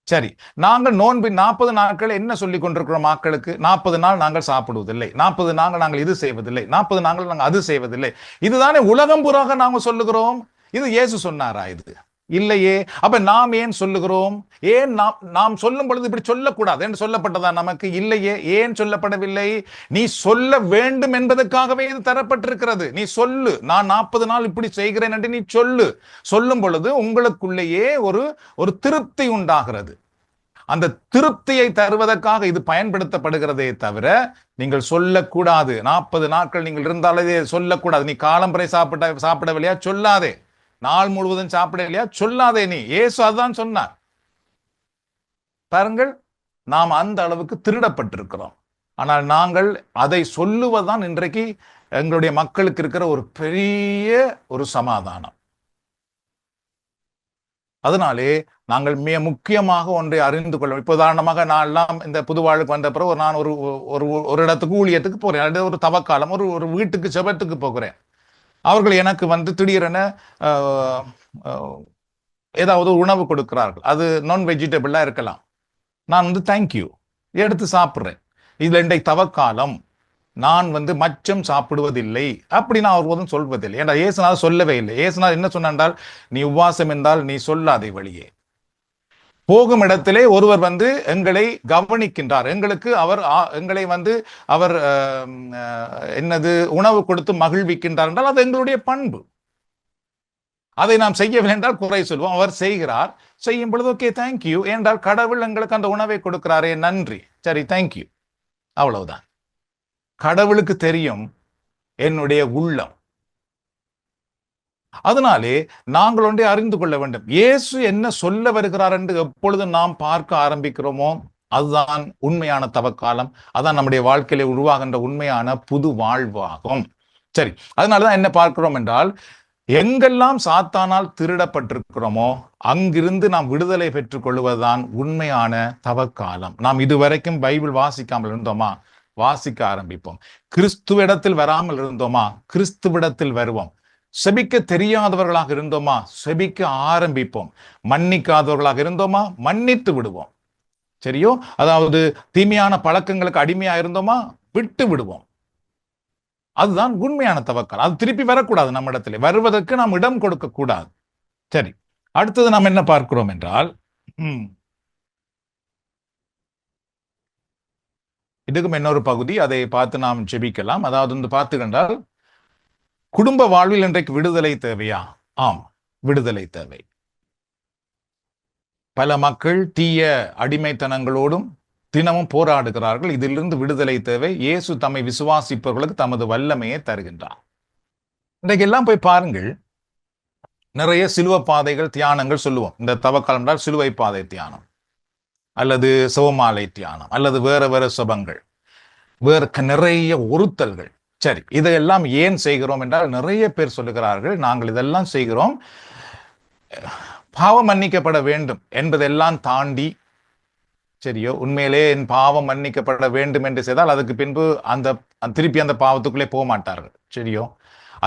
சரி, நாங்கள் நோன்பு 40 நாட்கள் என்ன சொல்லிக் கொண்டிருக்கிறோம் மக்களுக்கு? 40 நாள் நாங்கள் சாப்பிடுவதில்லை, 40 நாங்கள் நாங்கள் இது செய்வதில்லை, 40 நாங்கள் நாங்கள் அது செய்வதில்லை. இதுதானே உலகம் புறாக நாங்கள் சொல்லுகிறோம். இது இயேசு சொன்னாரா? இது இல்லையே. அப்ப நாம் ஏன் சொல்லுகிறோம்? ஏன் நாம் சொல்லும் பொழுது இப்படி சொல்லக்கூடாது என்று சொல்லப்பட்டதா நமக்கு? இல்லையே. ஏன் சொல்லப்படவில்லை? நீ சொல்ல வேண்டும் என்பதற்காகவே இது தரப்பட்டிருக்கிறது. நீ சொல்லு, நான் 40 நாள் இப்படி செய்கிறேன் என்று நீ சொல்லு. சொல்லும் பொழுது உங்களுக்குள்ளேயே ஒரு திருப்தி உண்டாகிறது. அந்த திருப்தியை தருவதற்காக இது பயன்படுத்தப்படுகிறதே தவிர நீங்கள் சொல்லக்கூடாது. 40 நாட்கள் நீங்கள் இருந்தாலே சொல்லக்கூடாது. நீ காலம்பறை சாப்பிடவில்லையா? சொல்லாதே. நாள் முழுவதும் சாப்பிடலையா? சொல்லாதே. நீ இயேசு அதுதான் சொன்னார். பாருங்கள், நாம் அந்த அளவுக்கு திருடப்பட்டிருக்கிறோம். ஆனால் நாங்கள் அதை சொல்லுவதுதான் இன்றைக்கு எங்களுடைய மக்களுக்கு இருக்கிற ஒரு பெரிய ஒரு சமாதானம். அதனாலே நாங்கள் மிக முக்கியமாக ஒன்றை அறிந்து கொள்ளும். இப்போ உதாரணமாக நான் எல்லாம் இந்த புதுவாழ்வுக்கு வந்த பிறகு நான் ஒரு இடத்துக்கு ஊழியத்துக்கு போறேன், அல்லது ஒரு தவக்காலம் ஒரு வீட்டுக்கு செபத்துக்கு போகிறேன். அவர்கள் எனக்கு திடீரென ஏதாவது உணவு கொடுக்கிறார்கள். அது நான் வெஜிடபிளா இருக்கலாம். நான் தேங்க்யூ எடுத்து சாப்பிட்றேன். இதுல இன்றைக்கு தவக்காலம், நான் மச்சம் சாப்பிடுவதில்லை அப்படி நான் ஒருபோதும் சொல்வதில்லை. ஏன்னா இயேசுநாதர் சொல்லவே இல்லை. இயேசுநாதர் என்ன சொன்னால், நீ உபவாசம் என்றால் நீ சொல்லாதே வழியே. போகும் இடத்திலே ஒருவர் எங்களை கவனிக்கின்றார், எங்களை அவர் என்னது உணவு கொடுத்து மகிழ்விக்கின்றார் என்றால் அது எங்களுடைய பண்பு. அதை நாம் செய்யவில்லை என்றால் குறை சொல்வோம். அவர் செய்கிறார், செய்யும் பொழுது ஓகே தேங்க்யூ என்றால் கடவுள் எங்களுக்கு அந்த உணவை கொடுக்கிறாரே, நன்றி, சரி தேங்க்யூ, அவ்வளவுதான். கடவுளுக்கு தெரியும் என்னுடைய உள்ளம். அதனாலே நாங்கள் ஒன்றை அறிந்து கொள்ள வேண்டும். இயேசு என்ன சொல்ல வருகிறார் என்று எப்பொழுது நாம் பார்க்க ஆரம்பிக்கிறோமோ அதுதான் உண்மையான தவக்காலம். அதான் நம்முடைய வாழ்க்கையில உருவாகின்ற உண்மையான புது வாழ்வாகும். சரி, அதனாலதான் என்ன பார்க்கிறோம் என்றால், எங்கெல்லாம் சாத்தானால் திருடப்பட்டிருக்கிறோமோ அங்கிருந்து நாம் விடுதலை பெற்றுக் கொள்வதுதான் உண்மையான தவக்காலம். நாம் இதுவரைக்கும் பைபிள் வாசிக்காமல் இருந்தோமா? வாசிக்க ஆரம்பிப்போம். கிறிஸ்துவிடத்தில் வராமல் இருந்தோமா? கிறிஸ்துவிடத்தில் வருவோம். செபிக்க தெரியாதவர்களாக இருந்தோமா? செபிக்க ஆரம்பிப்போம். மன்னிக்காதவர்களாக இருந்தோமா? மன்னித்து விடுவோம். சரியோ? அதாவது தீமையான பழக்கங்களுக்கு அடிமையா இருந்தோமா? விட்டு விடுவோம். அதுதான் உண்மையான தவக்காலம். அது திருப்பி வரக்கூடாது. நம்ம இடத்துல வருவதற்கு நாம் இடம் கொடுக்க கூடாது. சரி, அடுத்தது நாம் என்ன பார்க்கிறோம் என்றால், இதுக்கும் இன்னொரு பகுதி, அதை பார்த்து நாம் ஜெபிக்கலாம். அதாவது பார்த்துக்கின்றால், குடும்ப வாழ்வில் இன்றைக்கு விடுதலை தேவையா? ஆம், விடுதலை தேவை. பல மக்கள் தீய அடிமைத்தனங்களோடும் தினமும் போராடுகிறார்கள். இதிலிருந்து விடுதலை தேவை. இயேசு தம்மை விசுவாசிப்பவர்களுக்கு தமது வல்லமையை தருகின்றார். இன்றைக்கு எல்லாம் போய் பாருங்கள், நிறைய சிலுவை பாதைகள் தியானங்கள் சொல்லுவோம். இந்த தவக்காலம் என்றால் சிலுவை பாதை தியானம், அல்லது சிவமாலை தியானம், அல்லது வேற வேற சபங்கள், வேற நிறைய ஒருத்தல்கள். சரி, இதையெல்லாம் ஏன் செய்கிறோம் என்றால், நிறைய பேர் சொல்லுகிறார்கள், நாங்கள் இதெல்லாம் செய்கிறோம் பாவம் மன்னிக்கப்பட வேண்டும் என்பதெல்லாம் தாண்டி, சரியோ, உண்மையிலே என் பாவம் மன்னிக்கப்பட வேண்டும் என்று செய்தால் அதுக்கு பின்பு திருப்பி அந்த பாவத்துக்குள்ளே போக மாட்டார்கள். சரியோ,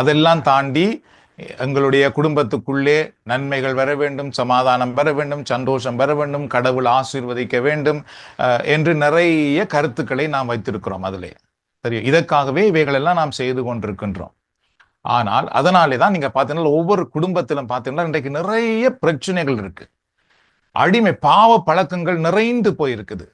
அதெல்லாம் தாண்டி எங்களுடைய குடும்பத்துக்குள்ளே நன்மைகள் வர வேண்டும், சமாதானம் வர வேண்டும், சந்தோஷம் வர வேண்டும், கடவுள் ஆசீர்வதிக்க வேண்டும் என்று நிறைய கருத்துக்களை நாம் வைத்திருக்கிறோம். அதிலே தெரியும், இதற்காகவே இவைகளெல்லாம் நாம் செய்து கொண்டிருக்கின்றோம். ஆனால் அதனாலே தான் நீங்க பார்த்தீங்கன்னா ஒவ்வொரு குடும்பத்திலும் பார்த்தீங்கன்னா இன்றைக்கு நிறைய பிரச்சனைகள் இருக்கு. அடிமை பாவ பழக்கங்கள் நிறைந்து போயிருக்குது.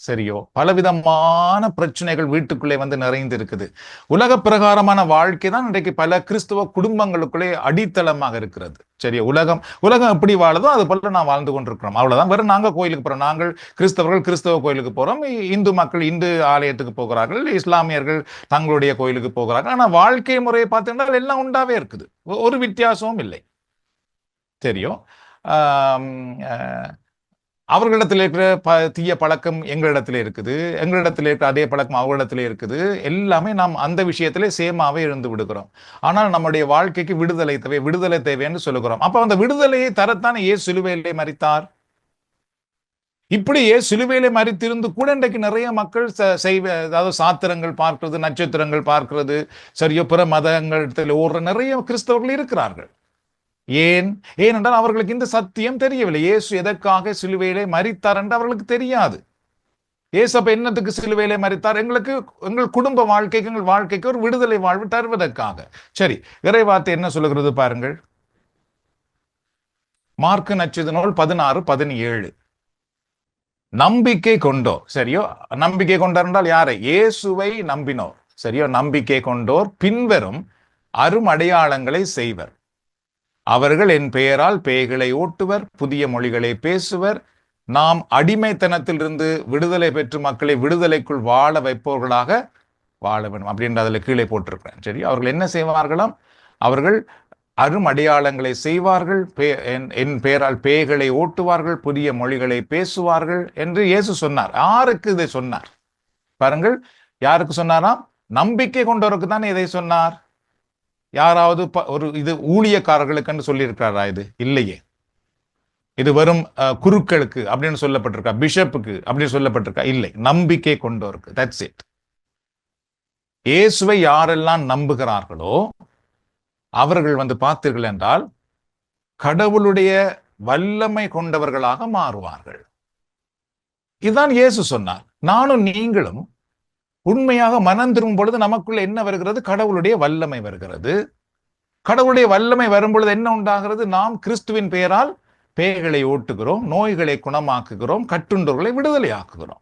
சரியோ, பலவிதமான பிரச்சனைகள் வீட்டுக்குள்ளே நிறைந்து இருக்குது. உலக பிரகாரமான வாழ்க்கை தான் இன்றைக்கு பல கிறிஸ்துவ குடும்பங்களுக்குள்ளே அடித்தளமாக இருக்கிறது. சரியோ, உலகம் எப்படி வாழுதோ அது போல நான் வாழ்ந்து கொண்டிருக்கிறோம். அவ்வளவுதான். வெறும் நாங்க கோயிலுக்கு போறோம், நாங்கள் கிறிஸ்தவர்கள் கிறிஸ்தவ கோயிலுக்கு போறோம், இந்து மக்கள் இந்து ஆலயத்துக்கு போகிறார்கள், இஸ்லாமியர்கள் தங்களுடைய கோயிலுக்கு போகிறார்கள். ஆனா வாழ்க்கை முறையை பார்த்தீங்கன்னா எல்லாம் உண்டாவே இருக்குது, ஒரு வித்தியாசமும் இல்லை. சரியோ, அவர்களிடத்தில் இருக்கிற தீய பழக்கம் எங்களிடத்துல இருக்குது, எங்களிடத்தில் இருக்கிற அதே பழக்கம் அவர்களிடத்துல இருக்குது. எல்லாமே நாம் அந்த விஷயத்திலே சேமாவே இருந்து விடுகிறோம். ஆனால் நம்முடைய வாழ்க்கைக்கு விடுதலை தேவை, விடுதலை தேவைன்னு சொல்லுகிறோம். அப்ப அந்த விடுதலையை தரத்தானே இயேசு சிலுவையிலே மரித்தார். இப்படியே சிலுவையிலே மரித்திருந்து கூட இன்றைக்கு நிறைய மக்கள் அதாவது சாத்திரங்கள் பார்க்கிறது, நட்சத்திரங்கள் பார்க்கிறது, சரியோ பிற மதங்களிடத்தில் ஓடுற நிறைய கிறிஸ்தவர்கள் இருக்கிறார்கள். ஏன்? ஏனென்றால் அவர்களுக்கு இந்த சத்தியம் தெரியவில்லை. இயேசு எதற்காக சிலுவையிலே மரித்தார் என்று அவர்களுக்கு தெரியாது. இயேசு அப்ப என்னத்துக்கு சிலுவையிலே மரித்தார்? எங்கள் குடும்ப வாழ்க்கைக்கு, எங்கள் வாழ்க்கைக்கு ஒரு விடுதலை வாழ்வு தருவதற்காக. சரி, இறைவார்த்தை என்ன சொல்லுகிறது பாருங்கள். மார்க்கு நற்செய்தி நூல் 16:17. நம்பிக்கை கொண்டோர், சரியோ, நம்பிக்கை கொண்டார் என்றால் யாரை? இயேசுவை நம்பினோர், சரியோ, நம்பிக்கை கொண்டோர் பின்வரும் அருமடையாளங்களை செய்வர். அவர்கள் என் பெயரால் பேய்களை ஓட்டுவர், புதிய மொழிகளை பேசுவர், நாம் அடிமைத்தனத்திலிருந்து விடுதலை பெற்று மக்களை விடுதலைக்குள் வாழ வைப்பவர்களாக வாழ வேண்டும் அப்படின்ற அதுல கீழே போட்டிருக்கிறேன். சரி, அவர்கள் என்ன செய்வார்களாம்? அவர்கள் அருமடையாளங்களை செய்வார்கள், என் பெயரால் பேய்களை ஓட்டுவார்கள், புதிய மொழிகளை பேசுவார்கள் என்று இயேசு சொன்னார். யாருக்கு இதை சொன்னார் பாருங்கள்? யாருக்கு சொன்னாராம்? நம்பிக்கை கொண்டவருக்கு தானே இதை சொன்னார். யாராவது ஒரு இது ஊழியக்காரர்களுக்கு சொல்லி இருக்கிறாரா? இது இல்லையே. இது வெறும் குருக்களுக்கு அப்படின்னு சொல்லப்பட்டிருக்கா? பிஷப்புக்கு அப்படின்னு சொல்லப்பட்டிருக்கா? இல்லை, நம்பிக்கை கொண்டோருக்கு. That's it. இயேசுவை யாரெல்லாம் நம்புகிறார்களோ அவர்கள் பார்த்தீர்கள் என்றால் கடவுளுடைய வல்லமை கொண்டவர்களாக மாறுவார்கள். இதுதான் இயேசு சொன்னார். நானும் நீங்களும் உண்மையாக மனம் திரும்பும் பொழுது நமக்குள்ள என்ன வருகிறது? கடவுளுடைய வல்லமை வருகிறது. கடவுளுடைய வல்லமை வரும் பொழுது என்ன உண்டாகிறது? நாம் கிறிஸ்துவின் பெயரால் பேய்களை ஓட்டுகிறோம், நோய்களை குணமாக்குகிறோம், கட்டுண்டோர்களை விடுதலை ஆக்குகிறோம்.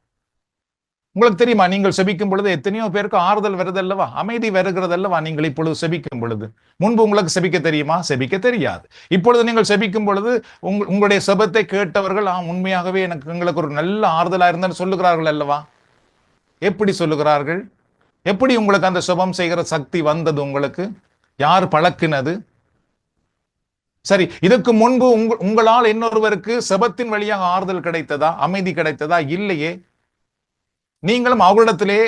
உங்களுக்கு தெரியுமா, நீங்கள் செபிக்கும் பொழுது எத்தனையோ பேருக்கு ஆறுதல் வருதல்லவா, அமைதி வருகிறதல்லவா? நீங்கள் இப்பொழுது செபிக்கும் பொழுது. முன்பு உங்களுக்கு செபிக்க தெரியுமா? செபிக்க தெரியாது. இப்பொழுது நீங்கள் செபிக்கும் பொழுது உங்களுடைய செபத்தை கேட்டவர்கள் உண்மையாகவே எங்களுக்கு ஒரு நல்ல ஆறுதலா இருந்தேன்னு சொல்லுகிறார்கள் அல்லவா? எப்படி சொல்லுகிறார்கள்? எப்படி உங்களுக்கு அந்த செபம் செய்கிற சக்தி வந்தது? உங்களுக்கு யார் பழக்கினது? சரி, இதற்கு முன்பு உங்களால் இன்னொருவருக்கு செபத்தின் வழியாக ஆறுதல் கிடைத்ததா? அமைதி கிடைத்ததா? இல்லையே. நீங்களும் அவர்களிடத்திலே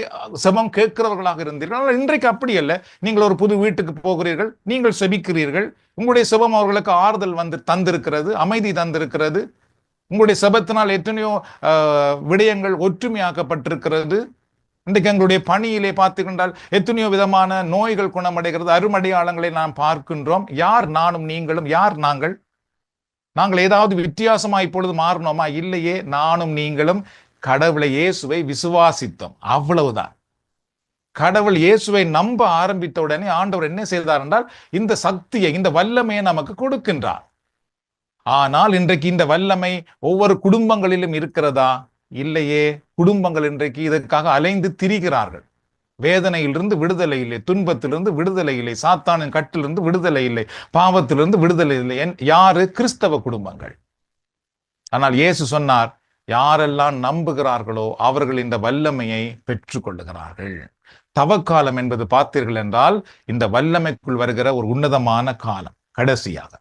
செபம் கேட்கிறவர்களாக இருந்தீர்கள். ஆனால் இன்றைக்கு அப்படி அல்ல. நீங்கள் ஒரு புது வீட்டுக்கு போகிறீர்கள், நீங்கள் செபிக்கிறீர்கள், உங்களுடைய செபம் அவர்களுக்கு ஆறுதல் தந்திருக்கிறது, அமைதி தந்திருக்கிறது. உங்களுடைய செபத்தினால் எத்தனையோ விடயங்கள் ஒற்றுமையாக்கப்பட்டிருக்கிறது. இன்றைக்கு எங்களுடைய பணியிலே பார்த்துக்கொண்டால் எத்தனையோ விதமான நோய்கள் குணமடைகிறது, அருமடையாளங்களை நாம் பார்க்கின்றோம். யார் நானும் நீங்களும்? யார் நாங்கள்? நாங்கள் ஏதாவது வித்தியாசமா இப்பொழுது மாறணுமா? இல்லையே. நானும் நீங்களும் கடவுளை இயேசுவை விசுவாசித்தோம், அவ்வளவுதான். கடவுள் இயேசுவை நம்ப ஆரம்பித்த உடனே ஆண்டவர் என்ன செய்தார் என்றால் இந்த சக்தியை, இந்த வல்லமையை நமக்கு கொடுக்கின்றார். ஆனால் இன்றைக்கு இந்த வல்லமை ஒவ்வொரு குடும்பங்களிலும் இருக்கிறதா? இல்லையே. குடும்பங்கள் இன்றைக்கு இதற்காக அலைந்து திரிகிறார்கள். வேதனையிலிருந்து விடுதலை இல்லை, துன்பத்திலிருந்து விடுதலை இல்லை, சாத்தானின் கட்டிலிருந்து விடுதலை இல்லை, பாவத்திலிருந்து விடுதலை இல்லை. யாரு? கிறிஸ்தவ குடும்பங்கள். ஆனால் இயேசு சொன்னார், யாரெல்லாம் நம்புகிறார்களோ அவர்கள் இந்த வல்லமையை பெற்றுக் கொள்ளுகிறார்கள். தவக்காலம் என்பது பார்த்தீர்கள் என்றால் இந்த வல்லமைக்குள் வருகிற ஒரு உன்னதமான காலம். கடைசியாக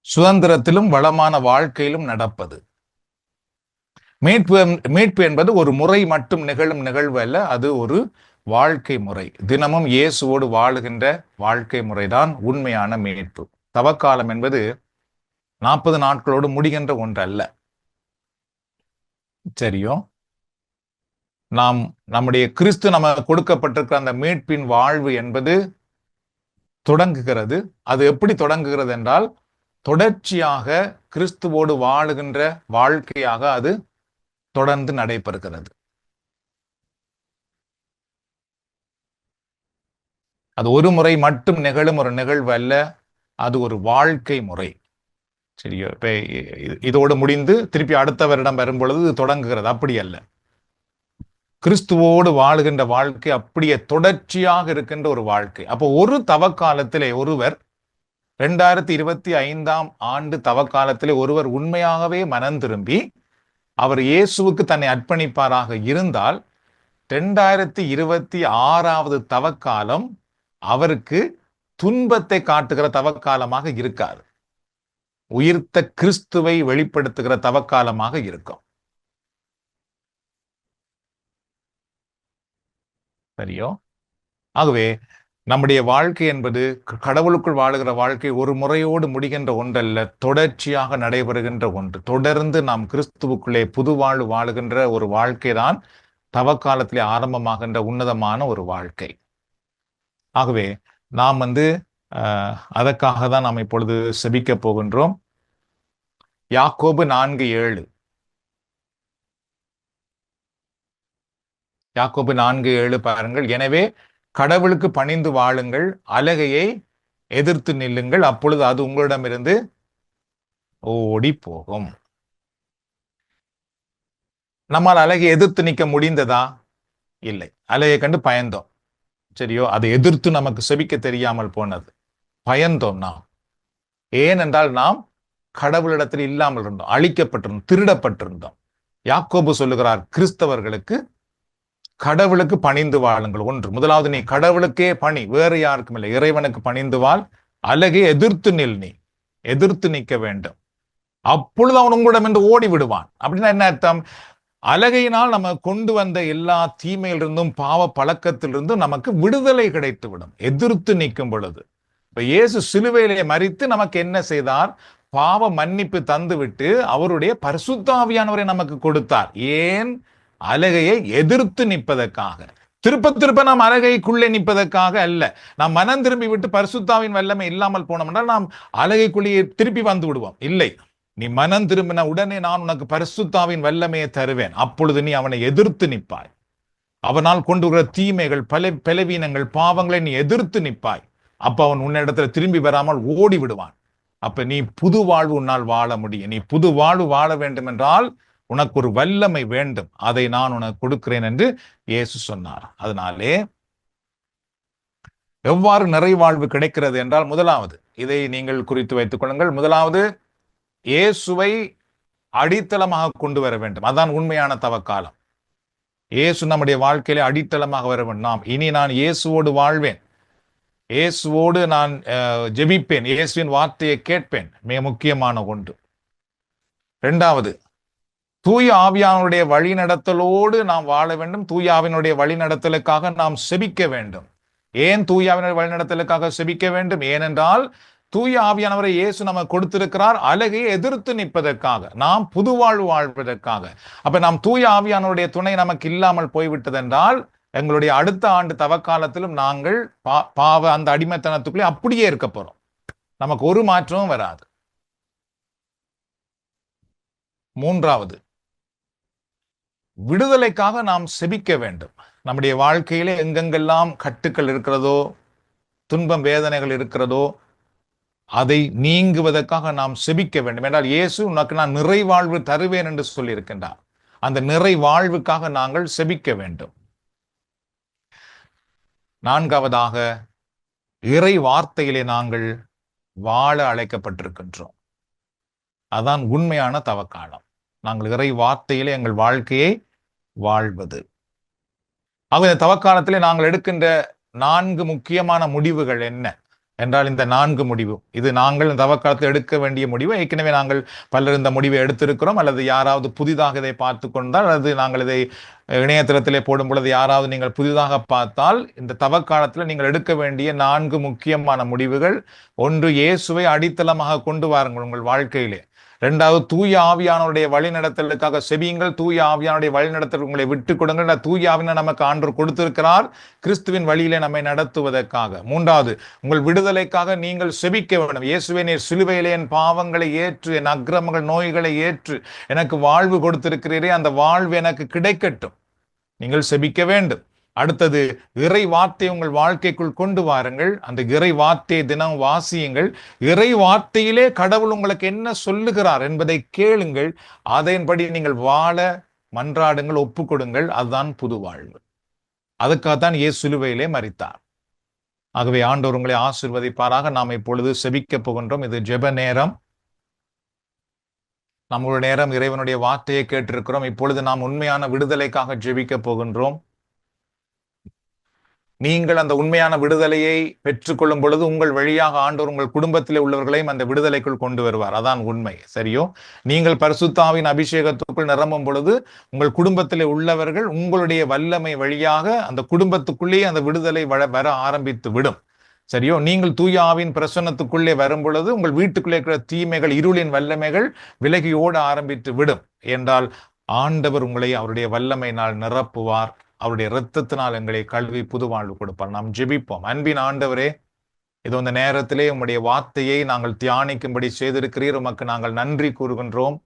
சுதந்திரத்திலும் வளமான வாழ்க்கையிலும் நடப்பது. மீட்பு என்பது ஒரு முறை மட்டும் நிகழும் நிகழ்வு அல்ல, அது ஒரு வாழ்க்கை முறை. தினமும் இயேசுவோடு வாழுகின்ற வாழ்க்கை முறைதான் உண்மையான மீட்பு. தவக்காலம் என்பது 40 நாட்களோடு முடிகின்ற ஒன்று அல்ல. சரியோ, நம்முடைய கிறிஸ்து கொடுக்கப்பட்டிருக்கிற அந்த மீட்பின் வாழ்வு என்பது தொடங்குகிறது. அது எப்படி தொடங்குகிறது என்றால் தொடர்ச்சியாக கிறிஸ்துவோடு வாழுகின்ற வாழ்க்கையாக அது தொடர்ந்து நடைபெறுகிறது. அது ஒரு முறை மட்டும் நிகழும் ஒரு நிகழ்வு அல்ல, அது ஒரு வாழ்க்கை முறை. சரியோ, இப்ப இதோடு முடிந்து திருப்பி அடுத்த வருடம் வரும் பொழுது தொடங்குகிறது. அப்படி அல்ல. கிறிஸ்துவோடு வாழுகின்ற வாழ்க்கை அப்படியே தொடர்ச்சியாக இருக்கின்ற ஒரு வாழ்க்கை. அப்போ ஒரு தவக்காலத்திலே ஒருவர் 2025ஆம் ஆண்டு தவக்காலத்திலே ஒருவர் உண்மையாகவே மனம் திரும்பி அவர் இயேசுவுக்கு தன்னை அர்ப்பணிப்பாராக இருந்தால் 2026வது தவக்காலம் அவருக்கு துன்பத்தை காட்டுகிற தவக்காலமாக இருக்காது. உயிர்த்த கிறிஸ்துவை வெளிப்படுத்துகிற தவக்காலமாக இருக்கும். சரியோ? ஆகவே நம்முடைய வாழ்க்கை என்பது கடவுளுக்குள் வாழுகிற வாழ்க்கை ஒரு முறையோடு முடிகின்ற ஒன்றல்ல, தொடர்ச்சியாக நடைபெறுகின்ற ஒன்று. தொடர்ந்து நாம் கிறிஸ்துவுக்குள்ளே புது வாழ்வு வாழுகின்ற ஒரு வாழ்க்கை தான் தவக்காலத்திலே ஆரம்பமாகின்ற உன்னதமான ஒரு வாழ்க்கை. ஆகவே நாம் அதற்காக தான் நாம் இப்பொழுது செபிக்க போகின்றோம். யாக்கோபு 4:7. யாக்கோபு 4:7 பாருங்கள். எனவே கடவுளுக்கு பணிந்து வாழுங்கள், அலகையை எதிர்த்து நில்லுங்கள், அப்பொழுது அது உங்களிடமிருந்து ஓடி போகும். நம்மால் அலகை எதிர்த்து நிற்க முடிந்ததா? இல்லை. அலகை கண்டு பயந்தோம். சரியோ? அதை எதிர்த்து நமக்கு செபிக்க தெரியாமல் போனது. பயந்தோம் நாம். ஏனென்றால் நாம் கடவுளிடத்தில் இல்லாமல் இருந்தோம், அழிக்கப்பட்டிருந்தோம், திருடப்பட்டிருந்தோம். யாக்கோபு சொல்லுகிறார், கிறிஸ்தவர்களுக்கு கடவுளுக்கு பணிந்து வாழுங்கள். ஒன்று, முதலாவது நீ கடவுளுக்கே பணி, வேறு யாருக்கும் இல்லை, இறைவனுக்கு பணிந்து வாழ். அலகை எதிர்த்து நில், நீ எதிர்த்து நிற்க வேண்டும். அப்பொழுது அவன் உங்களிடம் என்று ஓடி விடுவான். அப்படின்னா என்ன அர்த்தம்? அலகையினால் நம்ம கொண்டு வந்த எல்லா தீமையிலிருந்தும் பாவ பழக்கத்திலிருந்தும் நமக்கு விடுதலை கிடைத்து விடும், எதிர்த்து நிற்கும் பொழுது. இப்ப இயேசு சிலுவையிலே மரித்து நமக்கு என்ன செய்தார்? பாவ மன்னிப்பு தந்துவிட்டு அவருடைய பரிசுத்த ஆவியானவரை நமக்கு கொடுத்தார். ஏன்? அலகையை எதிர்த்து நிற்பதற்காக. திருப்ப திருப்ப நாம் அலகைக்குள்ளே நிற்பதற்காக அல்ல. நாம் மனம் திரும்பி விட்டு பரிசுத்தாவின் வல்லமை இல்லாமல் போனோம் என்றால் நாம் அலகைக்குள்ளேயே திருப்பி வந்து விடுவோம். இல்லை, நீ மனம் திரும்பின உடனே நான் உனக்கு பரிசுத்தாவின் வல்லமையை தருவேன். அப்பொழுது நீ அவனை எதிர்த்து நிற்பாய். அவனால் கொண்டு வர தீமைகள், பலவீனங்கள், பாவங்களை நீ எதிர்த்து நிற்பாய். அப்ப அவன் உன்னிடத்துல திரும்பி வராமல் ஓடி விடுவான். அப்ப நீ புது வாழ்வு உன்னால் வாழ முடியும். நீ புது வாழ்வு வாழ வேண்டும் என்றால் உனக்கு ஒரு வல்லமை வேண்டும், அதை நான் உனக்கு கொடுக்கிறேன் என்று இயேசு சொன்னார். அதனாலே எவ்வாறு நிறைவாழ்வு கிடைக்கிறது என்றால், முதலாவது இதை நீங்கள் குறித்து வைத்துக் கொள்ளுங்கள். முதலாவது, இயேசுவை அடித்தளமாக கொண்டு வர வேண்டும். அதான் உண்மையான தவக்காலம். இயேசு நம்முடைய வாழ்க்கையிலே அடித்தளமாக வர வேண்டும். இனி நான் இயேசுவோடு வாழ்வேன், இயேசுவோடு நான் ஜெபிப்பேன், இயேசுவின் வார்த்தையை கேட்பேன். மிக முக்கியமான ஒன்று. இரண்டாவது, தூய ஆவியானுடைய வழிநடத்தலோடு நாம் வாழ வேண்டும். தூய ஆவியினுடைய வழிநடத்தலுக்காக நாம் செபிக்க வேண்டும். ஏன் தூய ஆவியினுடைய வழிநடத்தலுக்காக செபிக்க வேண்டும்? ஏனென்றால் தூய ஆவியானவரை இயேசு நமக்கு கொடுத்திருக்கிறார் அலகையை எதிர்த்து நிற்பதற்காக, நாம் புது வாழ்வு வாழ்வதற்காக. அப்ப நாம் தூய ஆவியானவருடைய துணை நமக்கு இல்லாமல் போய்விட்டதென்றால் எங்களுடைய அடுத்த ஆண்டு தவக்காலத்திலும் நாங்கள் பாவ அந்த அடிமைத்தனத்துக்குள்ளே அப்படியே இருக்க போறோம். நமக்கு ஒரு மாற்றமும் வராது. மூன்றாவது, விடுதலைக்காக நாம் செபிக்க வேண்டும். நம்முடைய வாழ்க்கையிலே எங்கெங்கெல்லாம் கட்டுக்கள் இருக்கிறதோ, துன்பம் வேதனைகள் இருக்கிறதோ, அதை நீங்குவதற்காக நாம் செபிக்க வேண்டும். என்றால் இயேசு உனக்கு நான் நிறைவாழ்வு தருவேன் என்று சொல்லி இருக்கின்றார். அந்த நிறைவாழ்வுக்காக நாங்கள் செபிக்க வேண்டும். நான்காவதாக, இறை வார்த்தையிலே நாங்கள் வாழ அழைக்கப்பட்டிருக்கின்றோம். அதான் உண்மையான தவக்காலம். நாங்கள் இறை வார்த்தையிலே எங்கள் வாழ்க்கையை வாழ்வது. ஆக இந்த தவக்காலத்திலே நாங்கள் எடுக்கின்ற 4 முக்கியமான முடிவுகள் என்ன என்றால், இந்த 4 முடிவு, இது நாங்கள் தவக்காலத்தில் எடுக்க வேண்டிய முடிவு. ஏற்கனவே நாங்கள் பலர் இந்த முடிவை எடுத்திருக்கிறோம். அல்லது யாராவது புதிதாக இதை பார்த்து கொண்டால், அல்லது நாங்கள் இதை இணையதளத்திலே போடும் பொழுது யாராவது நீங்கள் புதிதாக பார்த்தால், இந்த தவக்காலத்தில் நீங்கள் எடுக்க வேண்டிய 4 முக்கியமான முடிவுகள். ஒன்று, இயேசுவை அடித்தளமாக கொண்டு வாருங்கள் உங்கள் வாழ்க்கையிலே. இரண்டாவது, தூய ஆவியானுடைய வழிநடத்தலுக்காக செபியுங்கள். தூய ஆவியானுடைய வழிநடத்தல் உங்களை விட்டுக் கொடுங்கள். தூய ஆவியான நமக்கு ஆண்டவர் கொடுத்திருக்கிறார் கிறிஸ்துவின் வழியிலே நம்மை நடத்துவதற்காக. மூன்றாவது, உங்கள் விடுதலைக்காக நீங்கள் செபிக்க வேண்டும். இயேசுவே, நீர் சிலுவையிலே என் பாவங்களை ஏற்று, என் அக்கிரமங்கள் நோய்களை ஏற்று எனக்கு வாழ்வு கொடுத்திருக்கிறீரே, அந்த வாழ்வு எனக்கு கிடைக்கட்டும். நீங்கள் செபிக்க வேண்டும். அடுத்தது, இறை வார்த்தையை உங்கள் வாழ்க்கைக்குள் கொண்டு வாருங்கள். அந்த இறை வார்த்தையை தினம் வாசியுங்கள். இறை வார்த்தையிலே கடவுள் உங்களுக்கு என்ன சொல்லுகிறார் என்பதை கேளுங்கள். அதன்படி நீங்கள் வாழ மன்றாடுங்கள், ஒப்புக்கொடுங்கள். அதுதான் புது வாழ்வு. அதுக்காகத்தான் இயேசு சிலுவையிலே மரித்தார். ஆகவே ஆண்டவர் உங்களை ஆசீர்வதிப்பாராக. நாம் இப்பொழுது செபிக்க போகின்றோம். இது ஜெப நேரம். நம்முடைய நேரம் இறைவனுடைய வார்த்தையை கேட்டிருக்கிறோம். இப்பொழுது நாம் உண்மையான விடுதலைக்காக ஜெபிக்க போகின்றோம். நீங்கள் அந்த உண்மையான விடுதலையை பெற்றுக்கொள்ளும் பொழுது உங்கள் வழியாக ஆண்டவர் உங்கள் குடும்பத்திலே உள்ளவர்களையும் அந்த விடுதலைக்குள் கொண்டு வருவார். அதான் உண்மை. சரியோ? நீங்கள் பரிசுத்தாவின் அபிஷேகத்துக்குள் நிரம்பும் பொழுது உங்கள் குடும்பத்திலே உள்ளவர்கள் உங்களுடைய வல்லமை வழியாக அந்த குடும்பத்துக்குள்ளேயே அந்த விடுதலை வர ஆரம்பித்து விடும். சரியோ? நீங்கள் தூய ஆவியின் பிரசன்னத்துக்குள்ளே வரும் பொழுது உங்கள் வீட்டுக்குள்ளே இருக்கிற தீமைகள், இருளின் வல்லமைகள் விலகி ஓட ஆரம்பித்து விடும். என்றால் ஆண்டவர் உங்களை அவருடைய வல்லமையினால் நிரப்புவார். அவருடைய இரத்தத்தினால் எங்களை கழுவி புது வாழ்வு கொடுப்பார். நாம் ஜெபிப்போம். அன்பின் ஆண்டவரே, இது இந்த நேரத்திலே உம்முடைய வார்த்தையை நாங்கள் தியானிக்கும்படி செய்திருக்கிறீர். உமக்கு நாங்கள் நன்றி கூறுகின்றோம்.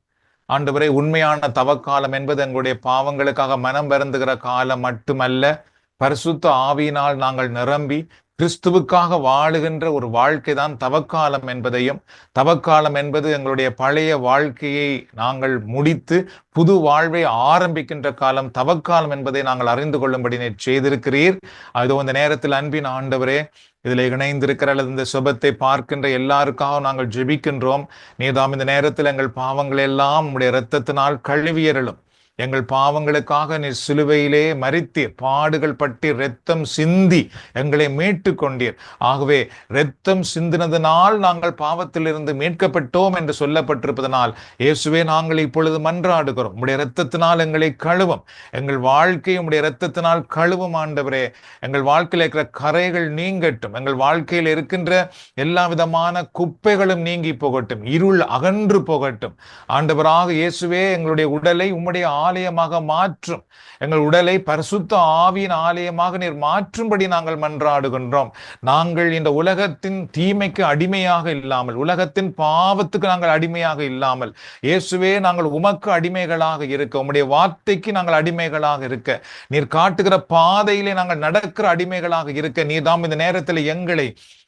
ஆண்டவரே, உண்மையான தவக்காலம் என்பது எங்களுடைய பாவங்களுக்காக மனம் வருந்துகிற காலம் மட்டுமல்ல, பரிசுத்த ஆவியினால் நாங்கள் நிரம்பி கிறிஸ்துவுக்காக வாழுகின்ற ஒரு வாழ்க்கை தான் தவக்காலம் என்பதையும், தவக்காலம் என்பது எங்களுடைய பழைய வாழ்க்கையை நாங்கள் முடித்து புது வாழ்வை ஆரம்பிக்கின்ற காலம் தவக்காலம் என்பதை நாங்கள் அறிந்து கொள்ளும்படி செய்திருக்கிறீர். அதோ இந்த நேரத்தில் அன்பின் ஆண்டவரே, இதில் இணைந்திருக்கிற அல்லது இந்த சுபத்தை பார்க்கின்ற எல்லாருக்காக நாங்கள் ஜெபிக்கின்றோம். நீதாம் இந்த நேரத்தில் எங்கள் பாவங்கள் எல்லாம் உம்முடைய இரத்தத்தினால் கழுவியறலும். எங்கள் பாவங்களுக்காக நீர் சிலுவையிலே மரித்தீர், பாடுகள் பட்டி இரத்தம் சிந்தி எங்களை மீட்டு கொண்டீர். ஆகவே இரத்தம் சிந்தினதனால் நாங்கள் பாவத்திலிருந்து மீட்கப்பட்டோம் என்று சொல்லப்பட்டிருப்பதனால் இயேசுவே, நாங்கள் இப்பொழுது மன்றாடுகிறோம். உம்முடைய இரத்தத்தினால் எங்களை கழுவும், எங்கள் வாழ்க்கை உம்முடைய இரத்தத்தினால் கழுவும். ஆண்டவரே, எங்கள் வாழ்க்கையில் இருக்கிற கரைகள் நீங்கட்டும், எங்கள் வாழ்க்கையில் இருக்கின்ற எல்லா விதமான குப்பைகளும் நீங்கி போகட்டும், இருள் அகன்று போகட்டும். ஆண்டவராக இயேசுவே, எங்களுடைய உடலை உம்முடைய ஆலயமாக மாற்றும், எங்கள் உடலை பரிசுத்த ஆவியின் ஆலயமாக நீர் மாற்றும்படி நாங்கள் மன்றாடுகின்றோம். நாங்கள் இந்த உலகத்தின் தீமைக்கு அடிமையாக இல்லாமல், உலகத்தின் பாவத்துக்கு நாங்கள் அடிமையாக இல்லாமல், இயேசுவே நாங்கள் உமக்கு அடிமைகளாக இருக்க, உம்முடைய வார்த்தைக்கு நாங்கள் அடிமைகளாக இருக்க, நீர் காட்டுகிற பாதையிலே நாங்கள் நடக்கிற அடிமைகளாக இருக்க, நீர்தாம் இந்த நேரத்தில் எங்களை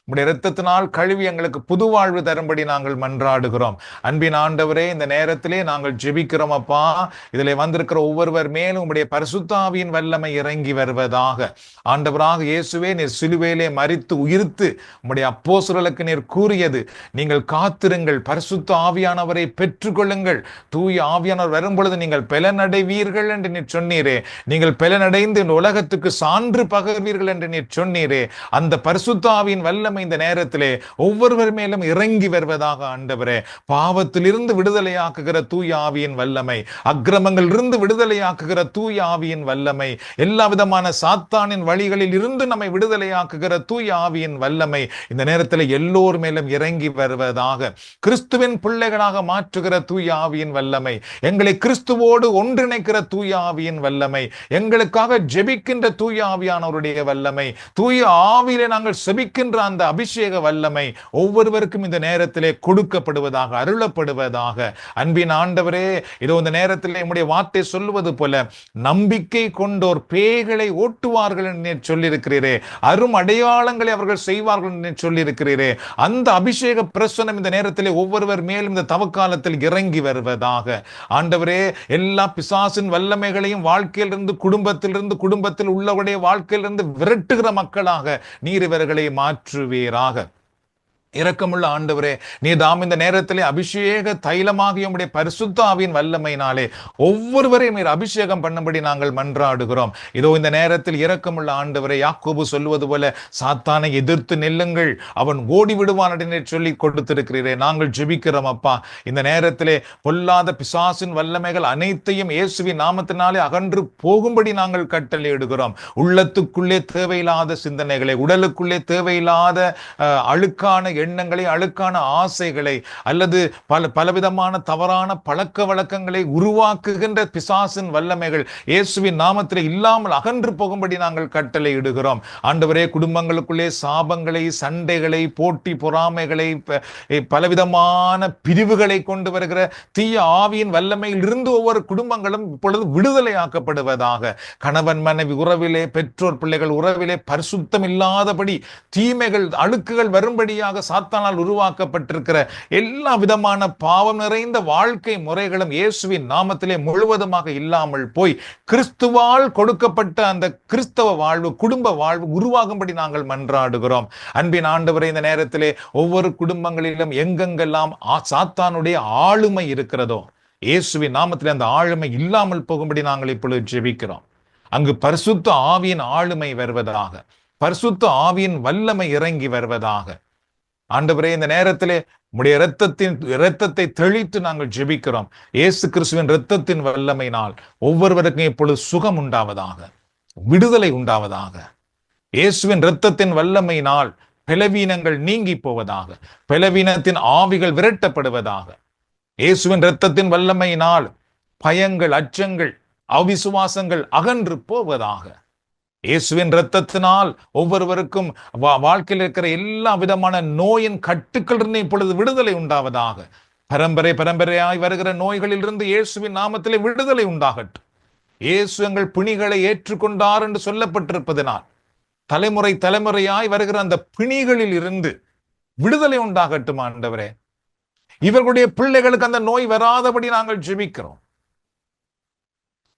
உம்முடைய இரத்தத்தினால் கழுவி எங்களுக்கு புது வாழ்வு தரும்படி நாங்கள் மன்றாடுகிறோம். அன்பின் ஆண்டவரே, இந்த நேரத்திலே நாங்கள் ஜெபிக்கிறோம் அப்பா. இதில் வந்திருக்கிற ஒவ்வொருவர் மேலும் உம்முடைய பரிசுத்த ஆவியின் வல்லமை இறங்கி வருவதாக. ஆண்டவராக இயேசுவே, நீர் சிலுவையிலே மரித்து உயிர்த்து உம்முடைய அப்போஸ்தலர்களுக்கு நீர் கூறியது, நீங்கள் காத்திருங்கள், பரிசுத்த ஆவியானவரை பெற்றுக்கொள்ளுங்கள், தூய ஆவியானவர் வரும் பொழுது நீங்கள் பலனடைவீர்கள் என்று நீர் சொன்னீரே. நீங்கள் பலனடைந்து இந்த உலகத்துக்கு சான்று பகர்வீர்கள் என்று நீர் சொன்னீரே. அந்த பரிசுத்த ஆவியின் வல்லமை இந்த நேரத்திலே ஒவ்வொருவர் மேலும் இறங்கி வருவதாக. ஆண்டவரே, பாவத்திலிருந்து விடுதலையாக்குகிற தூய ஆவியின் வல்லமை, அக்கிரமங்கள் இருந்து விடுதலையாக்குகிற தூய ஆவியின் வல்லமை, எல்லா விதமான சாத்தானின் வழிகளில் இருந்து நம்மை விடுதலையாக்குகிற தூய ஆவியின் வல்லமை இந்த நேரத்தில் எல்லோர் மேலும் இறங்கி வருவதாக. கிறிஸ்துவின் பிள்ளைகளாக மாற்றுகிற தூய ஆவியின் வல்லமை, எங்களை கிறிஸ்துவோடு ஒன்றிணைக்கிற தூய ஆவியின் வல்லமை, எங்களுக்காக ஜெபிக்கின்ற தூய ஆவியானவருடைய வல்லமை, தூய ஆவியிலே நாங்கள் செபிக்கின்ற அந்த அபிஷேக வல்லமை ஒவ்வொருவருக்கும் இந்த நேரத்திலே கொடுக்கப்படுவதாக, அருளப்படுவதாக. அன்பின் ஆண்டவரே, இதோ இந்த நேரத்திலே நம்முடைய வார்த்தை சொல்லுவது போல, நம்பிக்கை கொண்டோர் பேய்களை ஓட்டுவார்கள் என்று சொல்லியிருக்கிறீரே, அரும் அடையாளங்களை அவர்கள் செய்வார்கள் என்று சொல்லியிருக்கிறீரே. அந்த அபிஷேக பிரசனம் இந்த நேரத்திலே ஒவ்வொருவர் மேலும் இந்த தவக்காலத்தில் இறங்கி வருவதாக. ஆண்டவரே, எல்லா பிசாசின் வல்லமைகளையும் வாழ்க்கையிலிருந்து, குடும்பத்தில் உள்ளவருடைய வாழ்க்கையிலிருந்து விரட்டுகிற மக்களாக நீர் இவர்களை மாற்றுவீராக. இரக்கமுள்ள ஆண்டவரே, நீதாம் இந்த நேரத்திலே அபிஷேக தைலமாகிய உம்முடைய பரிசுத்த ஆவியின் வல்லமையினாலே ஒவ்வொருவரையும் நீர் அபிஷேகம் பண்ணும்படி நாங்கள் மன்றாடுகிறோம். இதோ இந்த நேரத்தில் இரக்கமுள்ள ஆண்டவரே, யாக்கோபு சொல்வது போல, சாத்தானை எதிர்த்து நில்லுங்கள், அவன் ஓடி விடுவான் என்று சொல்லி கொடுத்திருக்கிறீரே. நாங்கள் ஜெபிக்கிறோம் அப்பா. இந்த நேரத்திலே பொல்லாத பிசாசின் வல்லமைகள் அனைத்தையும் இயேசுவின் நாமத்தினாலே அகன்று போகும்படி நாங்கள் கட்டளையிடுகிறோம். உள்ளத்துக்குள்ளே தேவையில்லாத சிந்தனைகளை, உடலுக்குள்ளே தேவையில்லாத அழுக்கான எண்ணங்களை, அழுக்கான ஆசைகளை, அல்லது பலவிதமான தவறான பழக்க வழக்கங்களை உருவாக்குகின்ற பிசாசின் வல்லமைகள் இயேசுவின் நாமத்தில் இல்லாமல் அகன்று போகும்படி நாங்கள் கட்டளை இடுகிறோம். ஆண்டவரே, குடும்பங்களுக்குள்ளே சாபங்களை, சண்டைகளை, போட்டி பொறாமைகளை, பலவிதமான பிரிவுகளை கொண்டு வருகிற தீய ஆவியின் வல்லமையில் இருந்து ஒவ்வொரு குடும்பங்களும் இப்பொழுது விடுதலையாக்கப்படுவதாக. கணவன் மனைவி உறவிலே, பெற்றோர் பிள்ளைகள் உறவிலே பரிசுத்தம் இல்லாதபடி தீமைகள், அழுக்குகள் வரும்படியாக சாத்தானால் உருவாக்கப்பட்டிருக்கிற எல்லா விதமான பாவம் நிறைந்த வாழ்க்கை முறைகளும் இயேசுவின் நாமத்திலே முழுவதுமாக இல்லாமல் போய் கிறிஸ்துவால் கொடுக்கப்பட்ட அந்த கிறிஸ்தவ வாழ்வு, குடும்ப வாழ்வு உருவாகும்படி நாங்கள் மன்றாடுகிறோம். அன்பின் ஆண்டவரே, இந்த நேரத்திலே ஒவ்வொரு குடும்பங்களிலும் எங்கெங்கெல்லாம் சாத்தானுடைய ஆளுமை இருக்கிறதோ, இயேசுவின் நாமத்திலே அந்த ஆளுமை இல்லாமல் போகும்படி நாங்கள் இப்பொழுது ஜெபிக்கிறோம். அங்கு பரிசுத்த ஆவியின் ஆளுமை வருவதாக, பரிசுத்த ஆவியின் வல்லமை இறங்கி வருவதாக. ஆண்டவரே, இந்த நேரத்திலே உம்முடைய இரத்தத்தை தெளித்து நாங்கள் ஜெபிக்கிறோம். இயேசு கிறிஸ்துவின் இரத்தத்தின் வல்லமையினால் ஒவ்வொருவருக்கும் இப்பொழுது சுகம் உண்டாவதாக, விடுதலை உண்டாவதாக. இயேசுவின் இரத்தத்தின் வல்லமையினால் பலவீனங்கள் நீங்கி போவதாக, பலவீனத்தின் ஆவிகள் விரட்டப்படுவதாக. இயேசுவின் இரத்தத்தின் வல்லமையினால் பயங்கள், அச்சங்கள், அவிசுவாசங்கள் அகன்று போவதாக. இயேசுவின் இரத்தத்தினால் ஒவ்வொருவருக்கும் வாழ்க்கையில் இருக்கிற எல்லா விதமான நோயின் கட்டுக்களிலிருந்து இப்பொழுது விடுதலை உண்டாவதாக. பரம்பரையாய் வருகிற நோய்களில் இருந்து இயேசுவின் நாமத்திலே விடுதலை உண்டாகட்டும். இயேசு எங்கள் பிணிகளை ஏற்றுக்கொண்டார் என்று சொல்லப்பட்டிருப்பதனால் தலைமுறையாய் வருகிற அந்த பிணிகளில் இருந்து விடுதலை உண்டாகட்டும். ஆண்டவரே, இவர்களுடைய பிள்ளைகளுக்கு அந்த நோய் வராதபடி நாங்கள் ஜெபிக்கிறோம்.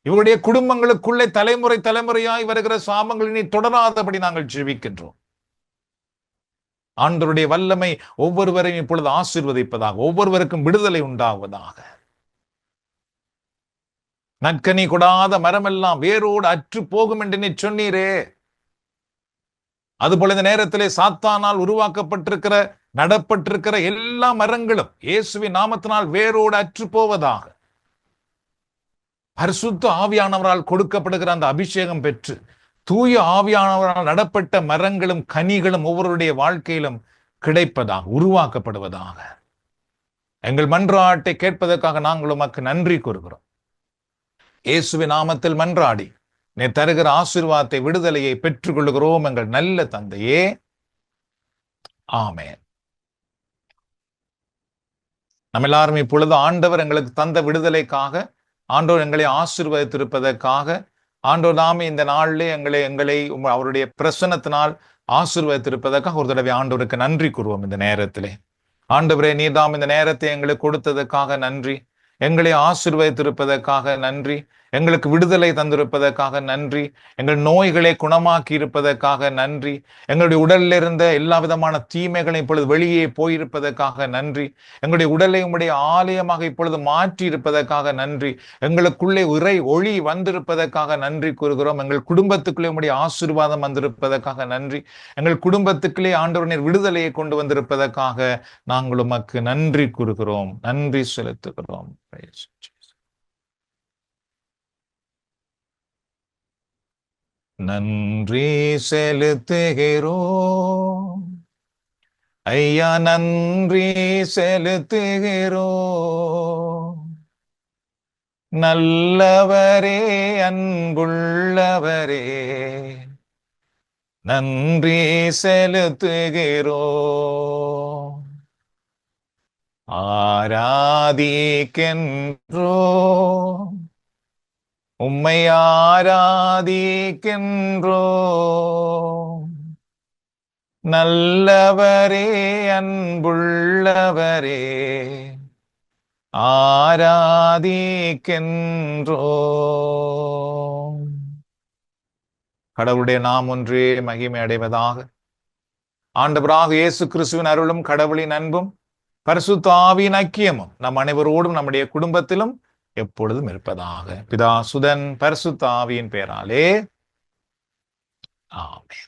இவருடைய குடும்பங்களுக்குள்ளே தலைமுறையாய் வருகிற சாபங்கள் இனி தொடராதபடி நாங்கள் ஜெபிக்கின்றோம். ஆண்டவருடைய வல்லமை ஒவ்வொருவரையும் இப்பொழுது ஆசீர்வதிப்பதாக, ஒவ்வொருவருக்கும் விடுதலை உண்டாவதாக. நற்கனி கொடாத மரமெல்லாம் வேரோடு அற்று போகும் என்று நீ சொன்னீரே, அதுபோல இந்த நேரத்திலே சாத்தானால் உருவாக்கப்பட்டிருக்கிற, நடப்பட்டிருக்கிற எல்லா மரங்களும் இயேசுவின் நாமத்தினால் வேரோடு அற்று போவதாக. பரிசுத்த ஆவியானவரால் கொடுக்கப்படுகிற அந்த அபிஷேகம் பெற்று தூய ஆவியானவரால் நடப்பட்ட மரங்களும் கனிகளும் ஒவ்வொருடைய வாழ்க்கையிலும் கிடைப்பதாக, உருவாக்கப்படுவதாக. எங்கள் மன்றாட்டை கேட்பதற்காக நாங்கள் உமக்கு நன்றி கூறுகிறோம். இயேசுவின் நாமத்தில் மன்றாடி நீ தருகிற ஆசீர்வாதத்தை, விடுதலையை பெற்றுக் கொள்கிறோம் எங்கள் நல்ல தந்தையே, ஆமென். நம்ம எல்லாரும் இப்பொழுது ஆண்டவர் எங்களுக்கு தந்த விடுதலைக்காக, ஆண்டவர் எங்களை ஆசீர்வதித்திருப்பதற்காக, ஆண்டவர் நாமே இந்த நாளிலே எங்களை அவருடைய பிரசன்னத்தினால் ஆசீர்வதித்திருப்பதற்காக ஒரு தடவை ஆண்டவருக்கு நன்றி கூறுவோம். இந்த நேரத்திலே ஆண்டவரே, நீர்தாம் இந்த நேரத்தை எங்களுக்கு கொடுத்ததற்காக நன்றி, எங்களை ஆசீர்வதித்திருப்பதற்காக நன்றி, எங்களுக்கு விடுதலை தந்திருப்பதற்காக நன்றி, எங்கள் நோய்களை குணமாக்கி இருப்பதற்காக நன்றி, எங்களுடைய உடலில் இருந்த எல்லா விதமான தீமைகளும் இப்பொழுது வெளியே போயிருப்பதற்காக நன்றி, எங்களுடைய உடலை உம்முடைய ஆலயமாக இப்பொழுது மாற்றி இருப்பதற்காக நன்றி, எங்களுக்குள்ளே ஒளி வந்திருப்பதற்காக நன்றி கூறுகிறோம். எங்கள் குடும்பத்துக்குள்ளே உம்முடைய ஆசீர்வாதம் வந்திருப்பதற்காக நன்றி, எங்கள் குடும்பத்துக்குள்ளே ஆண்டவரின் விடுதலையை கொண்டு வந்திருப்பதற்காக நாங்கள் உமக்கு நன்றி கூறுகிறோம், நன்றி செலுத்துகிறோம். நன்றி செலுத்துகிறோம் ஐயா, நன்றி செலுத்துகிறோம். நல்லவரே, அன்புள்ளவரே, நன்றி செலுத்துகிறோம். ஆராதிக்கின்றோம், உம்மை ஆராதிக்கின்றோம். நல்லவரே, அன்புள்ளவரே, ஆராதிக்கின்றோம். கடவுளுடைய நாம் ஒன்றே மகிமை அடைவதாக. ஆண்டவராக இயேசு கிறிஸ்துவின் அருளும் கடவுளின் அன்பும் பரிசுத்த ஆவியின் ஐக்கியமும் நம் அனைவரோடும் நம்முடைய குடும்பத்திலும் எப்பொழுதும் இருப்பதாக. பிதா, சுதன், பரிசுத்த ஆவியின் பெயராலே ஆமென்.